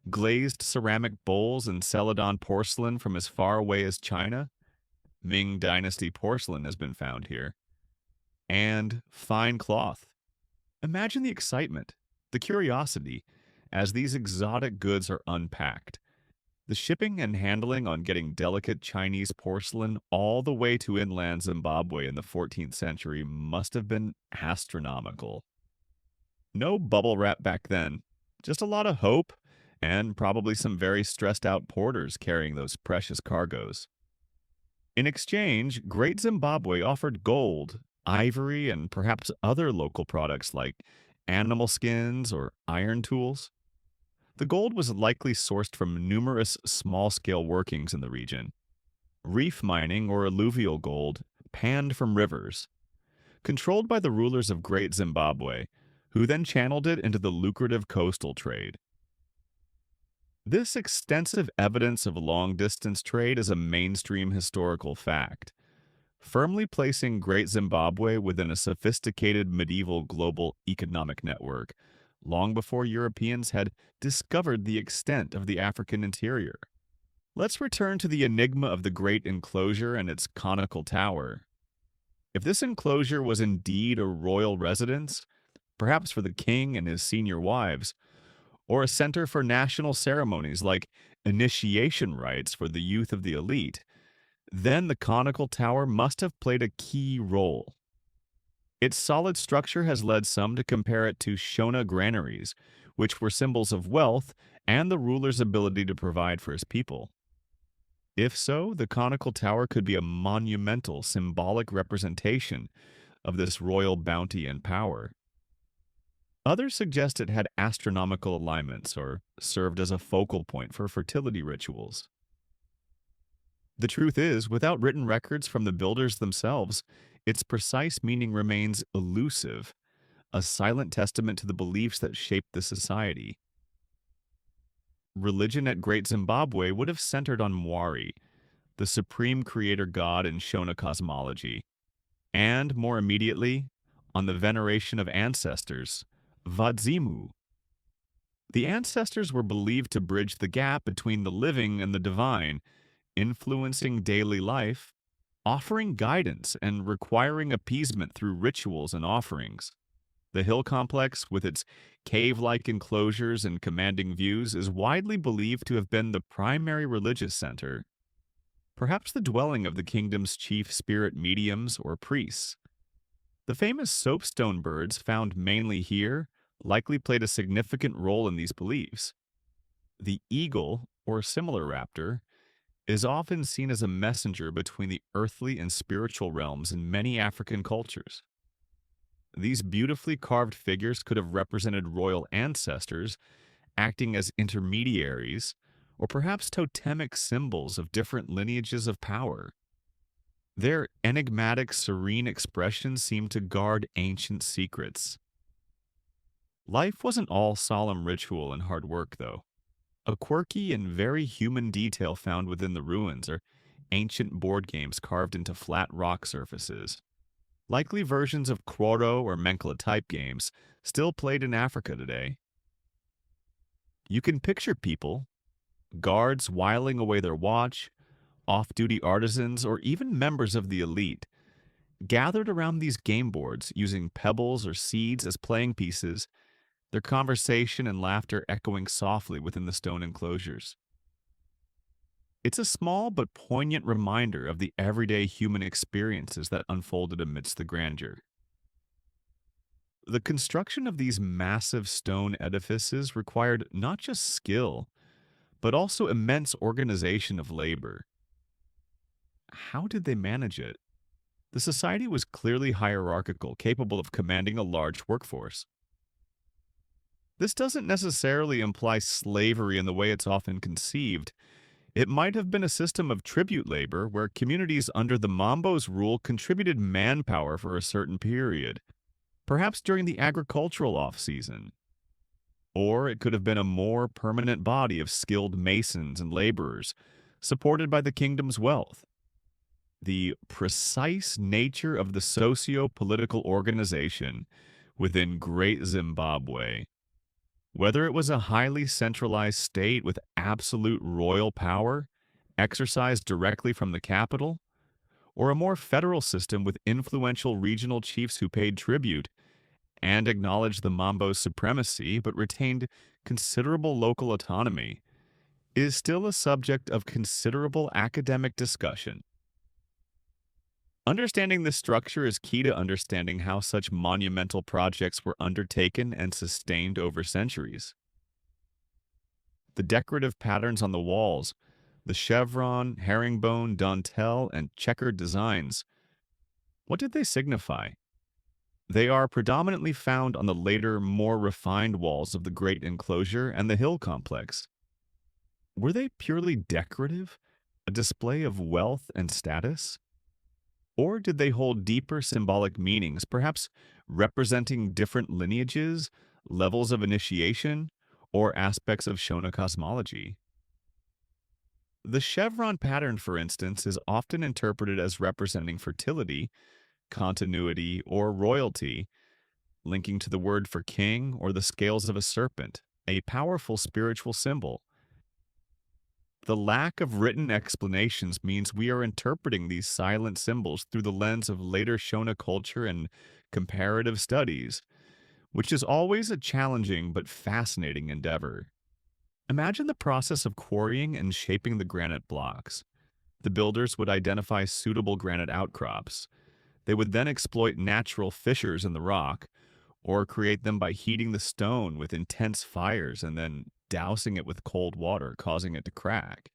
glazed ceramic bowls and Celadon porcelain from as far away as China. Ming Dynasty porcelain has been found here, and fine cloth. Imagine the excitement, the curiosity, as these exotic goods are unpacked. The shipping and handling on getting delicate Chinese porcelain all the way to inland Zimbabwe in the 14th century must have been astronomical. No bubble wrap back then, just a lot of hope and probably some very stressed out porters carrying those precious cargoes. In exchange, Great Zimbabwe offered gold, ivory, and perhaps other local products like animal skins or iron tools. The gold was likely sourced from numerous small scale workings in the region. Reef mining or alluvial gold panned from rivers, controlled by the rulers of Great Zimbabwe, who then channeled it into the lucrative coastal trade. This extensive evidence of long distance trade is a mainstream historical fact, firmly placing Great Zimbabwe within a sophisticated medieval global economic network, long before Europeans had discovered the extent of the African interior. Let's return to the enigma of the Great Enclosure and its conical tower. If this enclosure was indeed a royal residence, perhaps for the king and his senior wives, or a center for national ceremonies like initiation rites for the youth of the elite, then the conical tower must have played a key role. Its solid structure has led some to compare it to Shona granaries, which were symbols of wealth and the ruler's ability to provide for his people. If so, the conical tower could be a monumental symbolic representation of this royal bounty and power. Others suggest it had astronomical alignments or served as a focal point for fertility rituals. The truth is, without written records from the builders themselves, its precise meaning remains elusive, a silent testament to the beliefs that shaped the society. Religion at Great Zimbabwe would have centered on Mwari, the supreme creator god in Shona cosmology, and, more immediately, on the veneration of ancestors, Vadzimu. The ancestors were believed to bridge the gap between the living and the divine, influencing daily life, offering guidance, and requiring appeasement through rituals and offerings. The hill complex, with its cave-like enclosures and commanding views, is widely believed to have been the primary religious center, perhaps the dwelling of the kingdom's chief spirit mediums or priests. The famous soapstone birds found mainly here likely played a significant role in these beliefs. The eagle, or similar raptor, is often seen as a messenger between the earthly and spiritual realms in many African cultures. These beautifully carved figures could have represented royal ancestors, acting as intermediaries, or perhaps totemic symbols of different lineages of power. Their enigmatic, serene expressions seem to guard ancient secrets. Life wasn't all solemn ritual and hard work, though. A quirky and very human detail found within the ruins are ancient board games carved into flat rock surfaces. Likely versions of Kworo or Menkla type games still played in Africa today. You can picture people, guards whiling away their watch, off-duty artisans, or even members of the elite, gathered around these game boards using pebbles or seeds as playing pieces, their conversation and laughter echoing softly within the stone enclosures. It's a small but poignant reminder of the everyday human experiences that unfolded amidst the grandeur. The construction of these massive stone edifices required not just skill, but also immense organization of labor. How did they manage it? The society was clearly hierarchical, capable of commanding a large workforce. This doesn't necessarily imply slavery in the way it's often conceived. It might have been a system of tribute labor where communities under the Mambo's rule contributed manpower for a certain period, perhaps during the agricultural off-season. Or it could have been a more permanent body of skilled masons and laborers, supported by the kingdom's wealth. the precise nature of the socio-political organization within Great Zimbabwe. Whether it was a highly centralized state with absolute royal power, exercised directly from the capital, or a more federal system with influential regional chiefs who paid tribute and acknowledged the Mambo's supremacy but retained considerable local autonomy, is still a subject of considerable academic discussion. Understanding this structure is key to understanding how such monumental projects were undertaken and sustained over centuries. The decorative patterns on the walls, the chevron, herringbone, dentelle, and checkered designs, what did they signify? They are predominantly found on the later, more refined walls of the Great Enclosure and the Hill Complex. Were they purely decorative, a display of wealth and status? Or did they hold deeper symbolic meanings, perhaps representing different lineages, levels of initiation, or aspects of Shona cosmology? The chevron pattern, for instance, is often interpreted as representing fertility, continuity, or royalty, linking to the word for king or the scales of a serpent, a powerful spiritual symbol. The lack of written explanations means we are interpreting these silent symbols through the lens of later Shona culture and comparative studies, which is always a challenging but fascinating endeavor. Imagine the process of quarrying and shaping the granite blocks. The builders would identify suitable granite outcrops. They would then exploit natural fissures in the rock, or create them by heating the stone with intense fires and then dousing it with cold water, causing it to crack.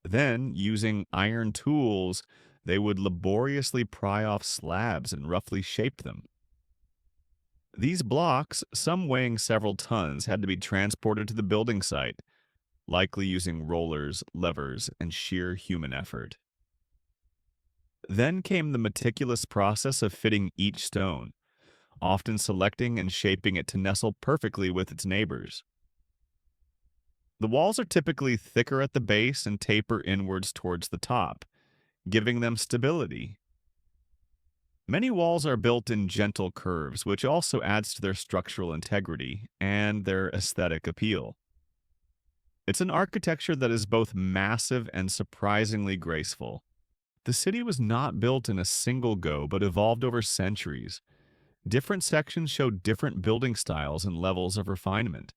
Then, using iron tools, they would laboriously pry off slabs and roughly shape them. These blocks, some weighing several tons, had to be transported to the building site, likely using rollers, levers, and sheer human effort. Then came the meticulous process of fitting each stone, often selecting and shaping it to nestle perfectly with its neighbors. The walls are typically thicker at the base and taper inwards towards the top, giving them stability. Many walls are built in gentle curves, which also adds to their structural integrity and their aesthetic appeal. It's an architecture that is both massive and surprisingly graceful. The city was not built in a single go, but evolved over centuries. Different sections show different building styles and levels of refinement.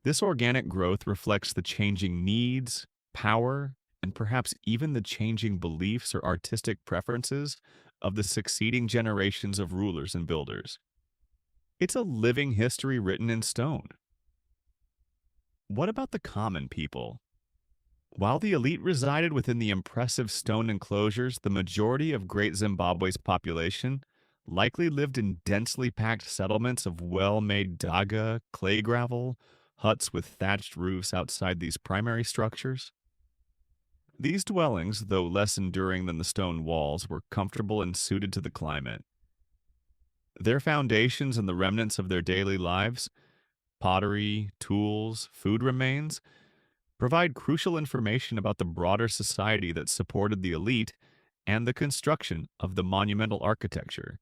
This organic growth reflects the changing needs, power, and perhaps even the changing beliefs or artistic preferences of the succeeding generations of rulers and builders. It's a living history written in stone. What about the common people? While the elite resided within the impressive stone enclosures, the majority of Great Zimbabwe's population likely lived in densely packed settlements of well-made daga, clay gravel, huts with thatched roofs outside these primary structures. These dwellings, though less enduring than the stone walls, were comfortable and suited to the climate. Their foundations and the remnants of their daily lives, pottery, tools, food remains, provide crucial information about the broader society that supported the elite and the construction of the monumental architecture.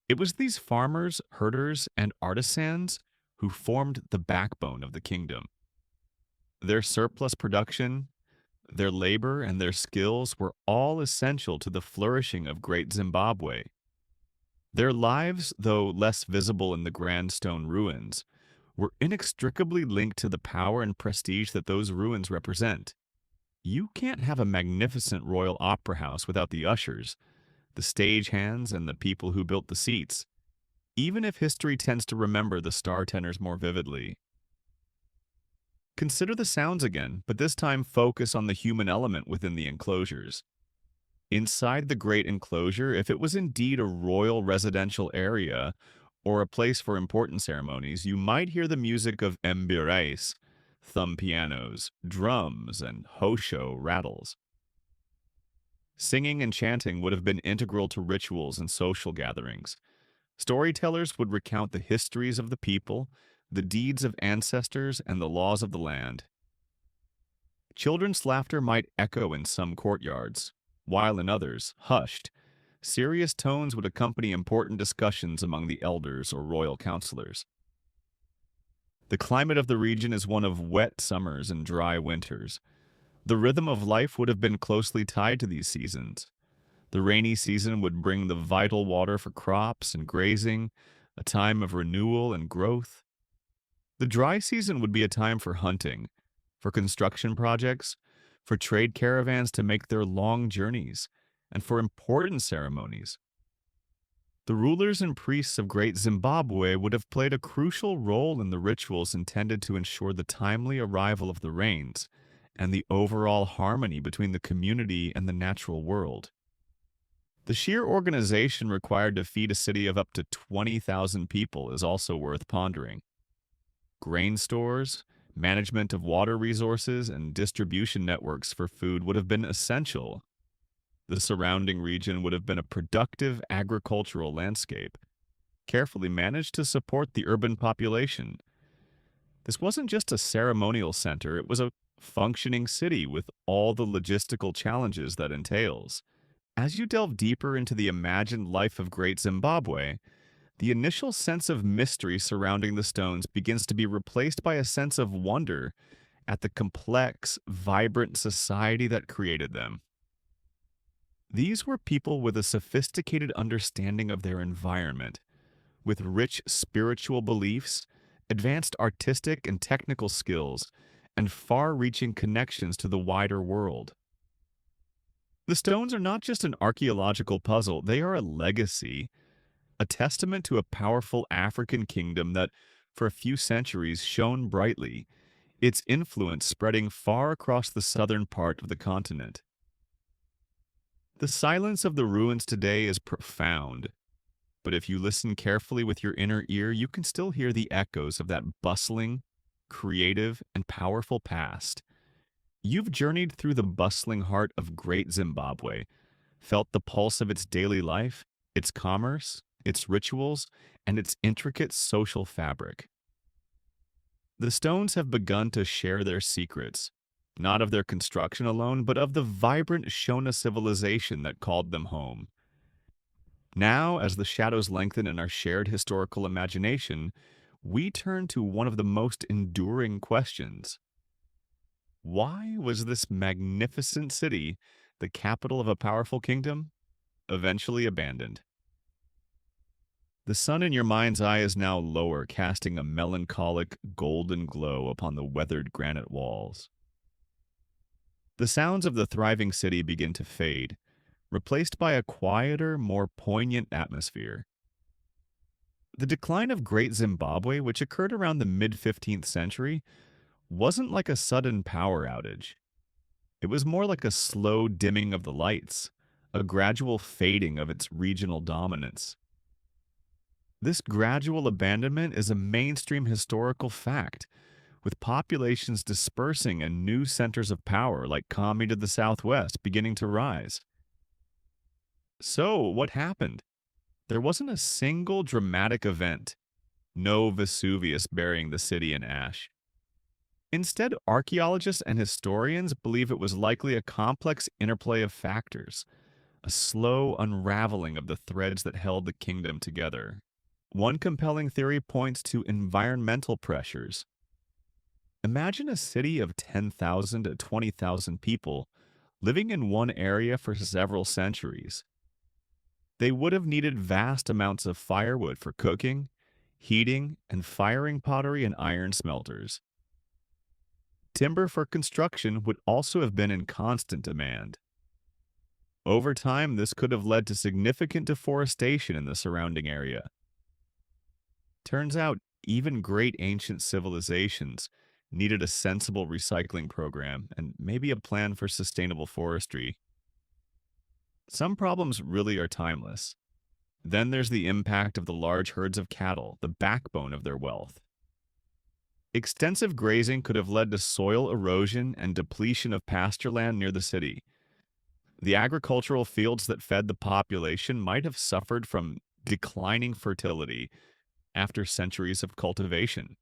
It was these farmers, herders, and artisans who formed the backbone of the kingdom. Their surplus production, their labor, and their skills were all essential to the flourishing of Great Zimbabwe. Their lives, though less visible in the grand stone ruins, were inextricably linked to the power and prestige that those ruins represent. You can't have a magnificent royal opera house without the ushers, the stagehands, and the people who built the seats, even if history tends to remember the star tenors more vividly. Consider the sounds again, but this time focus on the human element within the enclosures. Inside the great enclosure, if it was indeed a royal residential area or a place for important ceremonies, you might hear the music of mbires, thumb pianos, drums, and hosho rattles. Singing and chanting would have been integral to rituals and social gatherings. Storytellers would recount the histories of the people, the deeds of ancestors, and the laws of the land. Children's laughter might echo in some courtyards, while in others, hushed, serious tones would accompany important discussions among the elders or royal counselors. The climate of the region is one of wet summers and dry winters. The rhythm of life would have been closely tied to these seasons. The rainy season would bring the vital water for crops and grazing, a time of renewal and growth. The dry season would be a time for hunting, for construction projects, for trade caravans to make their long journeys, and for important ceremonies. The rulers and priests of Great Zimbabwe would have played a crucial role in the rituals intended to ensure the timely arrival of the rains and the overall harmony between the community and the natural world. The sheer organization required to feed a city of up to 20,000 people is also worth pondering. Grain stores, management of water resources, and distribution networks for food would have been essential. The surrounding region would have been a productive agricultural landscape, carefully managed to support the urban population. This wasn't just a ceremonial center, it was a functioning city with all the logistical challenges that entails. As you delve deeper into the imagined life of Great Zimbabwe, the initial sense of mystery surrounding the stones begins to be replaced by a sense of wonder at the complex, vibrant society that created them. These were people with a sophisticated understanding of their environment, with rich spiritual beliefs, advanced artistic and technical skills, and far reaching connections to the wider world. The stones are not just an archaeological puzzle, they are a legacy, a testament to a powerful African kingdom that, for a few centuries, shone brightly, its influence spreading far across the southern part of the continent. The silence of the ruins today is profound, but if you listen carefully with your inner ear, you can still hear the echoes of that bustling, creative, and powerful past. You've journeyed through the bustling heart of Great Zimbabwe, felt the pulse of its daily life, its commerce, its rituals, and its intricate social fabric. The stones have begun to share their secrets, not of their construction alone, but of the vibrant Shona civilization that called them home. Now, as the shadows lengthen in our shared historical imagination, we turn to one of the most enduring questions. Why was this magnificent city, the capital of a powerful kingdom, eventually abandoned? The sun in your mind's eye is now lower, casting a melancholic golden glow upon the weathered granite walls. The sounds of the thriving city begin to fade, replaced by a quieter, more poignant atmosphere. The decline of Great Zimbabwe, which occurred around the mid 15th century, wasn't like a sudden power outage. It was more like a slow dimming of the lights, a gradual fading of its regional dominance. This gradual abandonment is a mainstream historical fact, with populations dispersing and new centers of power like Kami to the southwest beginning to rise. So, what happened? There wasn't a single dramatic event, no Vesuvius burying the city in ash. Instead, archaeologists and historians believe it was likely a complex interplay of factors, a slow unraveling of the threads that held the kingdom together. One compelling theory points to environmental pressures. Imagine a city of 10,000 to 20,000 people living in one area for several centuries. They would have needed vast amounts of firewood for cooking, heating, and firing pottery and iron smelters. Timber for construction would also have been in constant demand. Over time, this could have led to significant deforestation in the surrounding area. Turns out, even great ancient civilizations needed a sensible recycling program and maybe a plan for sustainable forestry. Some problems really are timeless. Then there's the impact of the large herds of cattle, the backbone of their wealth. Extensive grazing could have led to soil erosion and depletion of pasture land near the city. The agricultural fields that fed the population might have suffered from declining fertility after centuries of cultivation.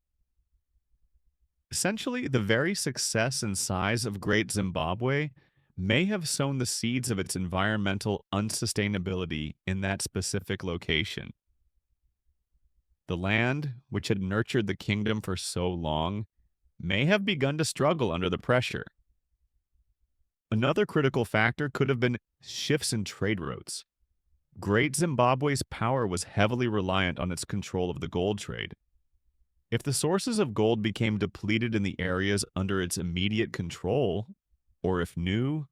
Essentially, the very success and size of Great Zimbabwe may have sown the seeds of its environmental unsustainability in that specific location. The land, which had nurtured the kingdom for so long, may have begun to struggle under the pressure. Another critical factor could have been shifts in trade routes. Great Zimbabwe's power was heavily reliant on its control of the gold trade. If the sources of gold became depleted in the areas under its immediate control, or if new,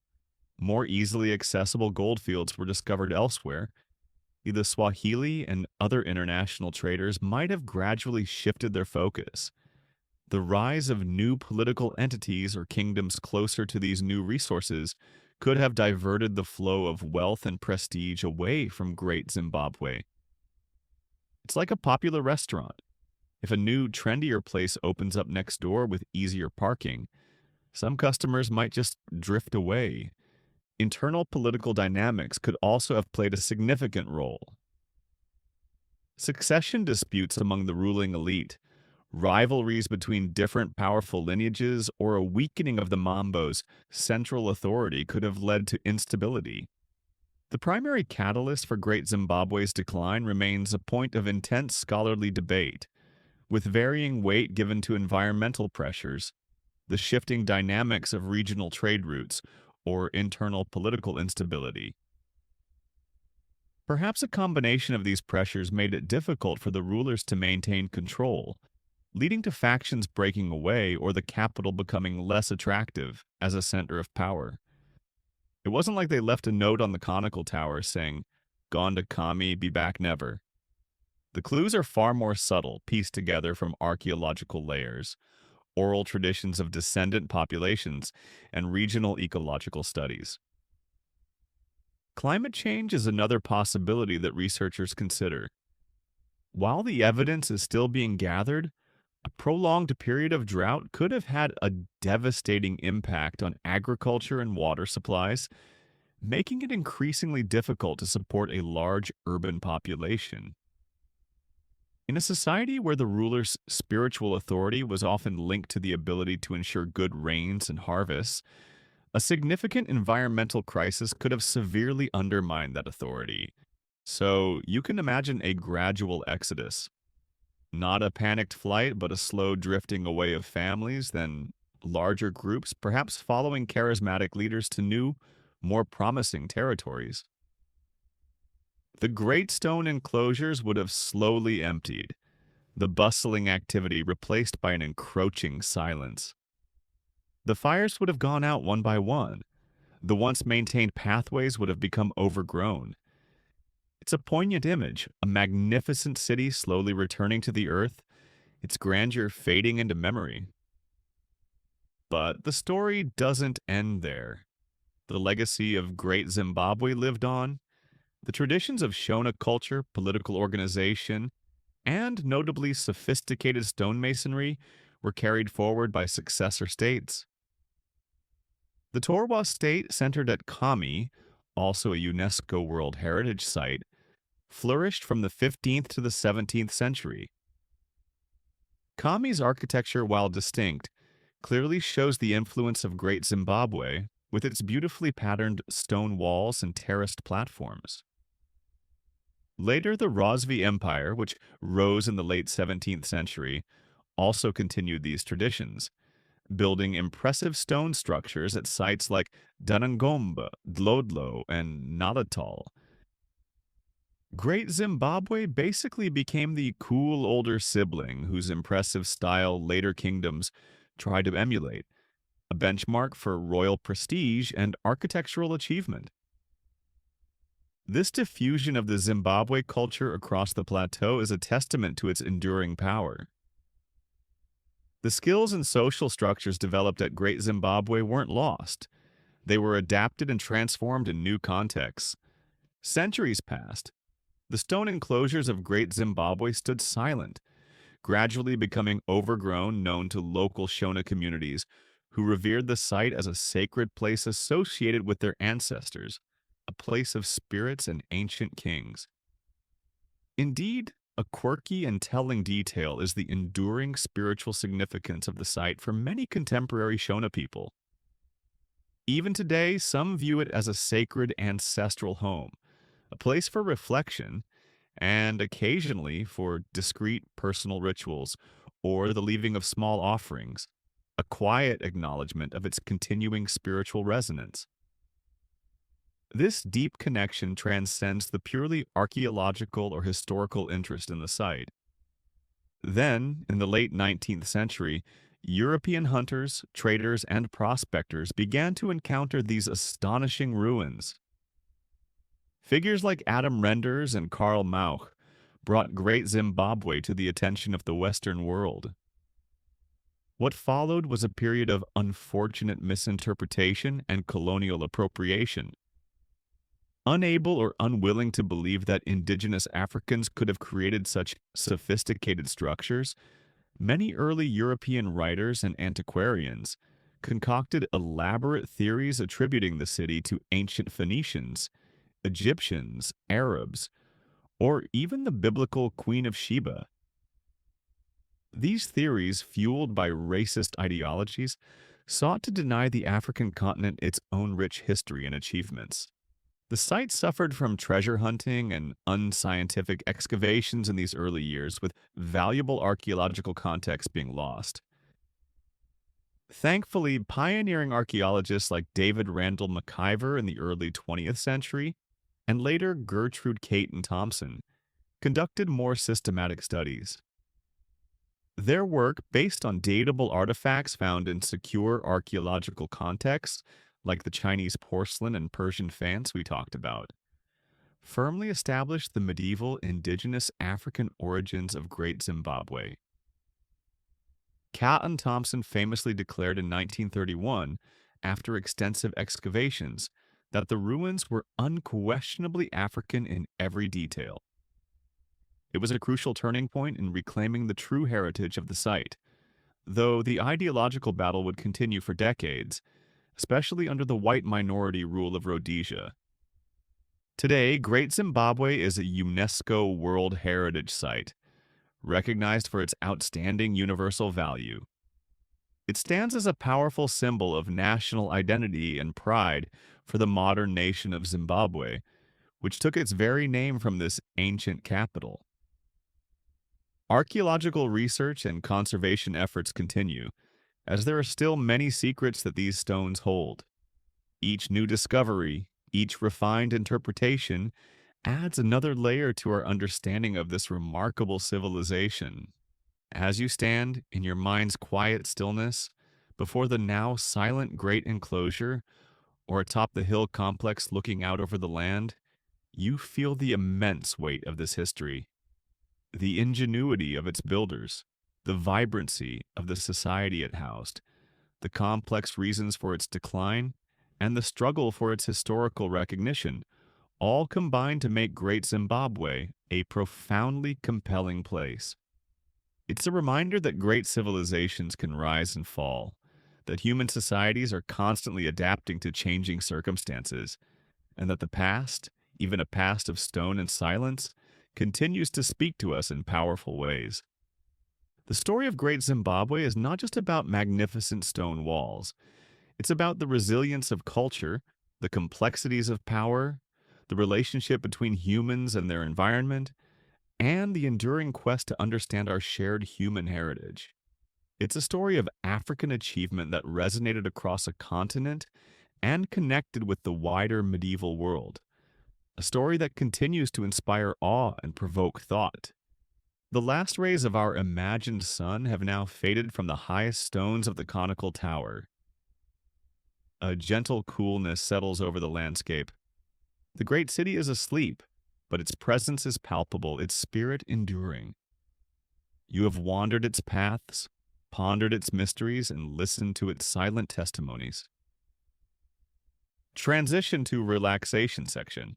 more easily accessible gold fields were discovered elsewhere, the Swahili and other international traders might have gradually shifted their focus. The rise of new political entities or kingdoms closer to these new resources could have diverted the flow of wealth and prestige away from Great Zimbabwe. It's like a popular restaurant. If a new, trendier place opens up next door with easier parking, some customers might just drift away. Internal political dynamics could also have played a significant role. Succession disputes among the ruling elite, rivalries between different powerful lineages, or a weakening of the Mambo's central authority could have led to instability. The primary catalyst for Great Zimbabwe's decline remains a point of intense scholarly debate, with varying weight given to environmental pressures, the shifting dynamics of regional trade routes, or internal political instability. Perhaps a combination of these pressures made it difficult for the rulers to maintain control, leading to factions breaking away or the capital becoming less attractive as a center of power. It wasn't like they left a note on the conical tower saying, "Gone to Kami, be back never." The clues are far more subtle, pieced together from archaeological layers, oral traditions of descendant populations, and regional ecological studies. Climate change is another possibility that researchers consider. While the evidence is still being gathered, a prolonged period of drought could have had a devastating impact on agriculture and water supplies, making it increasingly difficult to support a large urban population. In a society where the ruler's spiritual authority was often linked to the ability to ensure good rains and harvests, a significant environmental crisis could have severely undermined that authority. So you can imagine a gradual exodus. Not a panicked flight, but a slow drifting away of families, then larger groups, perhaps following charismatic leaders to new, more promising territories. The great stone enclosures would have slowly emptied, the bustling activity replaced by an encroaching silence. The fires would have gone out one by one. The once maintained pathways would have become overgrown. It's a poignant image, a magnificent city slowly returning to the earth, its grandeur fading into memory. But the story doesn't end there. The legacy of Great Zimbabwe lived on. The traditions of Shona culture, political organization, and notably sophisticated stonemasonry were carried forward by successor states. The Torwa state, centered at Kami, also a UNESCO World Heritage Site, flourished from the 15th to the 17th century. Kami's architecture, while distinct, clearly shows the influence of Great Zimbabwe, with its beautifully patterned stone walls and terraced platforms. Later, the Rosvi Empire, which rose in the late 17th century, also continued these traditions, building impressive stone structures at sites like Danangomba, Dlodlo, and Natal. Great Zimbabwe basically became the cool older sibling whose impressive style later kingdoms tried to emulate, a benchmark for royal prestige and architectural achievement. This diffusion of the Zimbabwe culture across the plateau is a testament to its enduring power. The skills and social structures developed at Great Zimbabwe weren't lost. They were adapted and transformed in new contexts. Centuries passed. The stone enclosures of Great Zimbabwe stood silent, gradually becoming overgrown, known to local Shona communities, who revered the site as a sacred place associated with their ancestors, a place of spirits and ancient kings. Indeed, A quirky and telling detail is the enduring spiritual significance of the site for many contemporary Shona people. Even today, some view it as a sacred ancestral home, a place for reflection, and occasionally for discreet personal rituals or the leaving of small offerings, a quiet acknowledgement of its continuing spiritual resonance. This deep connection transcends the purely archaeological or historical interest in the site. Then, in the late 19th century, European hunters, traders, and prospectors began to encounter these astonishing ruins. Figures like Adam Renders and Karl Mauch brought Great Zimbabwe to the attention of the Western world. What followed was a period of unfortunate misinterpretation and colonial appropriation. Unable or unwilling to believe that indigenous Africans could have created such sophisticated structures, many early European writers and antiquarians concocted elaborate theories attributing the city to ancient Phoenicians, Egyptians, Arabs, or even the biblical Queen of Sheba. These theories, fueled by racist ideologies, sought to deny the African continent its own rich history and achievements. The site suffered from treasure hunting and unscientific excavations in these early years, with valuable archaeological context being lost. Thankfully, pioneering archaeologists like David Randall McIver in the early 20th century, and later Gertrude Caton Thompson, conducted more systematic studies. Their work, based on datable artifacts found in secure archaeological contexts, like the Chinese porcelain and Persian fans we talked about, firmly established the medieval indigenous African origins of Great Zimbabwe. Caton Thompson famously declared in 1931, after extensive excavations, that the ruins were unquestionably African in every detail. It was a crucial turning point in reclaiming the true heritage of the site, though the ideological battle would continue for decades, especially under the white minority rule of Rhodesia. Today, Great Zimbabwe is a UNESCO World Heritage Site, recognized for its outstanding universal value. It stands as a powerful symbol of national identity and pride for the modern nation of Zimbabwe, which took its very name from this ancient capital. Archaeological research and conservation efforts continue, as there are still many secrets that these stones hold. Each new discovery, each refined interpretation, adds another layer to our understanding of this remarkable civilization. As you stand in your mind's quiet stillness before the now silent great enclosure or atop the hill complex looking out over the land, you feel the immense weight of this history, the ingenuity of its builders, the vibrancy of the society it housed, the complex reasons for its decline, and the struggle for its historical recognition, all combine to make Great Zimbabwe a profoundly compelling place. It's a reminder that great civilizations can rise and fall, that human societies are constantly adapting to changing circumstances, and that the past, even a past of stone and silence, continues to speak to us in powerful ways. The story of Great Zimbabwe is not just about magnificent stone walls. It's about the resilience of culture, the complexities of power, the relationship between humans and their environment, and the enduring quest to understand our shared human heritage. It's a story of African achievement that resonated across a continent and connected with the wider medieval world. A story that continues to inspire awe and provoke thought. The last rays of our imagined sun have now faded from the highest stones of the conical tower. A gentle coolness settles over the landscape. The great city is asleep, but its presence is palpable, its spirit enduring. You have wandered its paths, pondered its mysteries, and listened to its silent testimonies. Transition to relaxation section.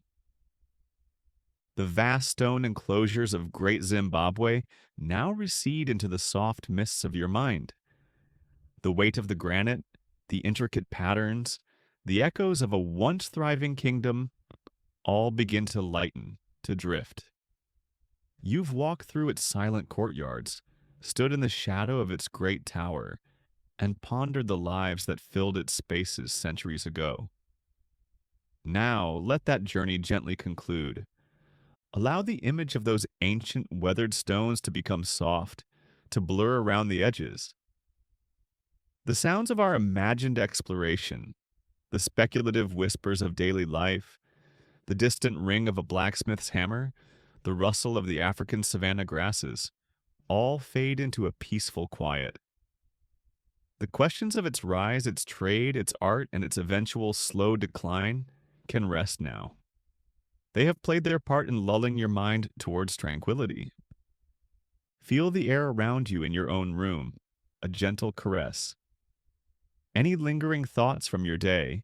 The vast stone enclosures of Great Zimbabwe now recede into the soft mists of your mind. The weight of the granite, the intricate patterns, the echoes of a once thriving kingdom all begin to lighten, to drift. You've walked through its silent courtyards, stood in the shadow of its great tower, and pondered the lives that filled its spaces centuries ago. Now, let that journey gently conclude. Allow the image of those ancient weathered stones to become soft, to blur around the edges. The sounds of our imagined exploration, the speculative whispers of daily life, the distant ring of a blacksmith's hammer, the rustle of the African savanna grasses, all fade into a peaceful quiet. The questions of its rise, its trade, its art, and its eventual slow decline can rest now. They have played their part in lulling your mind towards tranquility. Feel the air around you in your own room, a gentle caress. Any lingering thoughts from your day,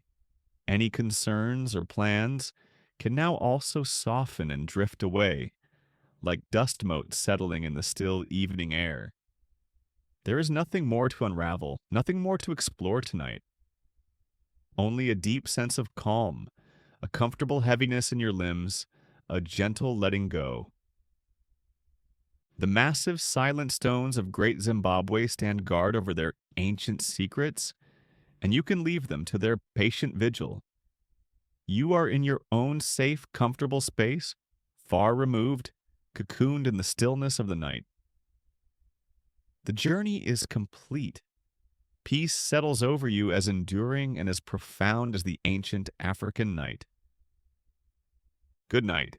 any concerns or plans, can now also soften and drift away, like dust motes settling in the still evening air. There is nothing more to unravel, nothing more to explore tonight. Only a deep sense of calm, a comfortable heaviness in your limbs, a gentle letting go. The massive silent stones of Great Zimbabwe stand guard over their ancient secrets, and you can leave them to their patient vigil. You are in your own safe, comfortable space, far removed, cocooned in the stillness of the night. The journey is complete. Peace settles over you as enduring and as profound as the ancient African night. Good night.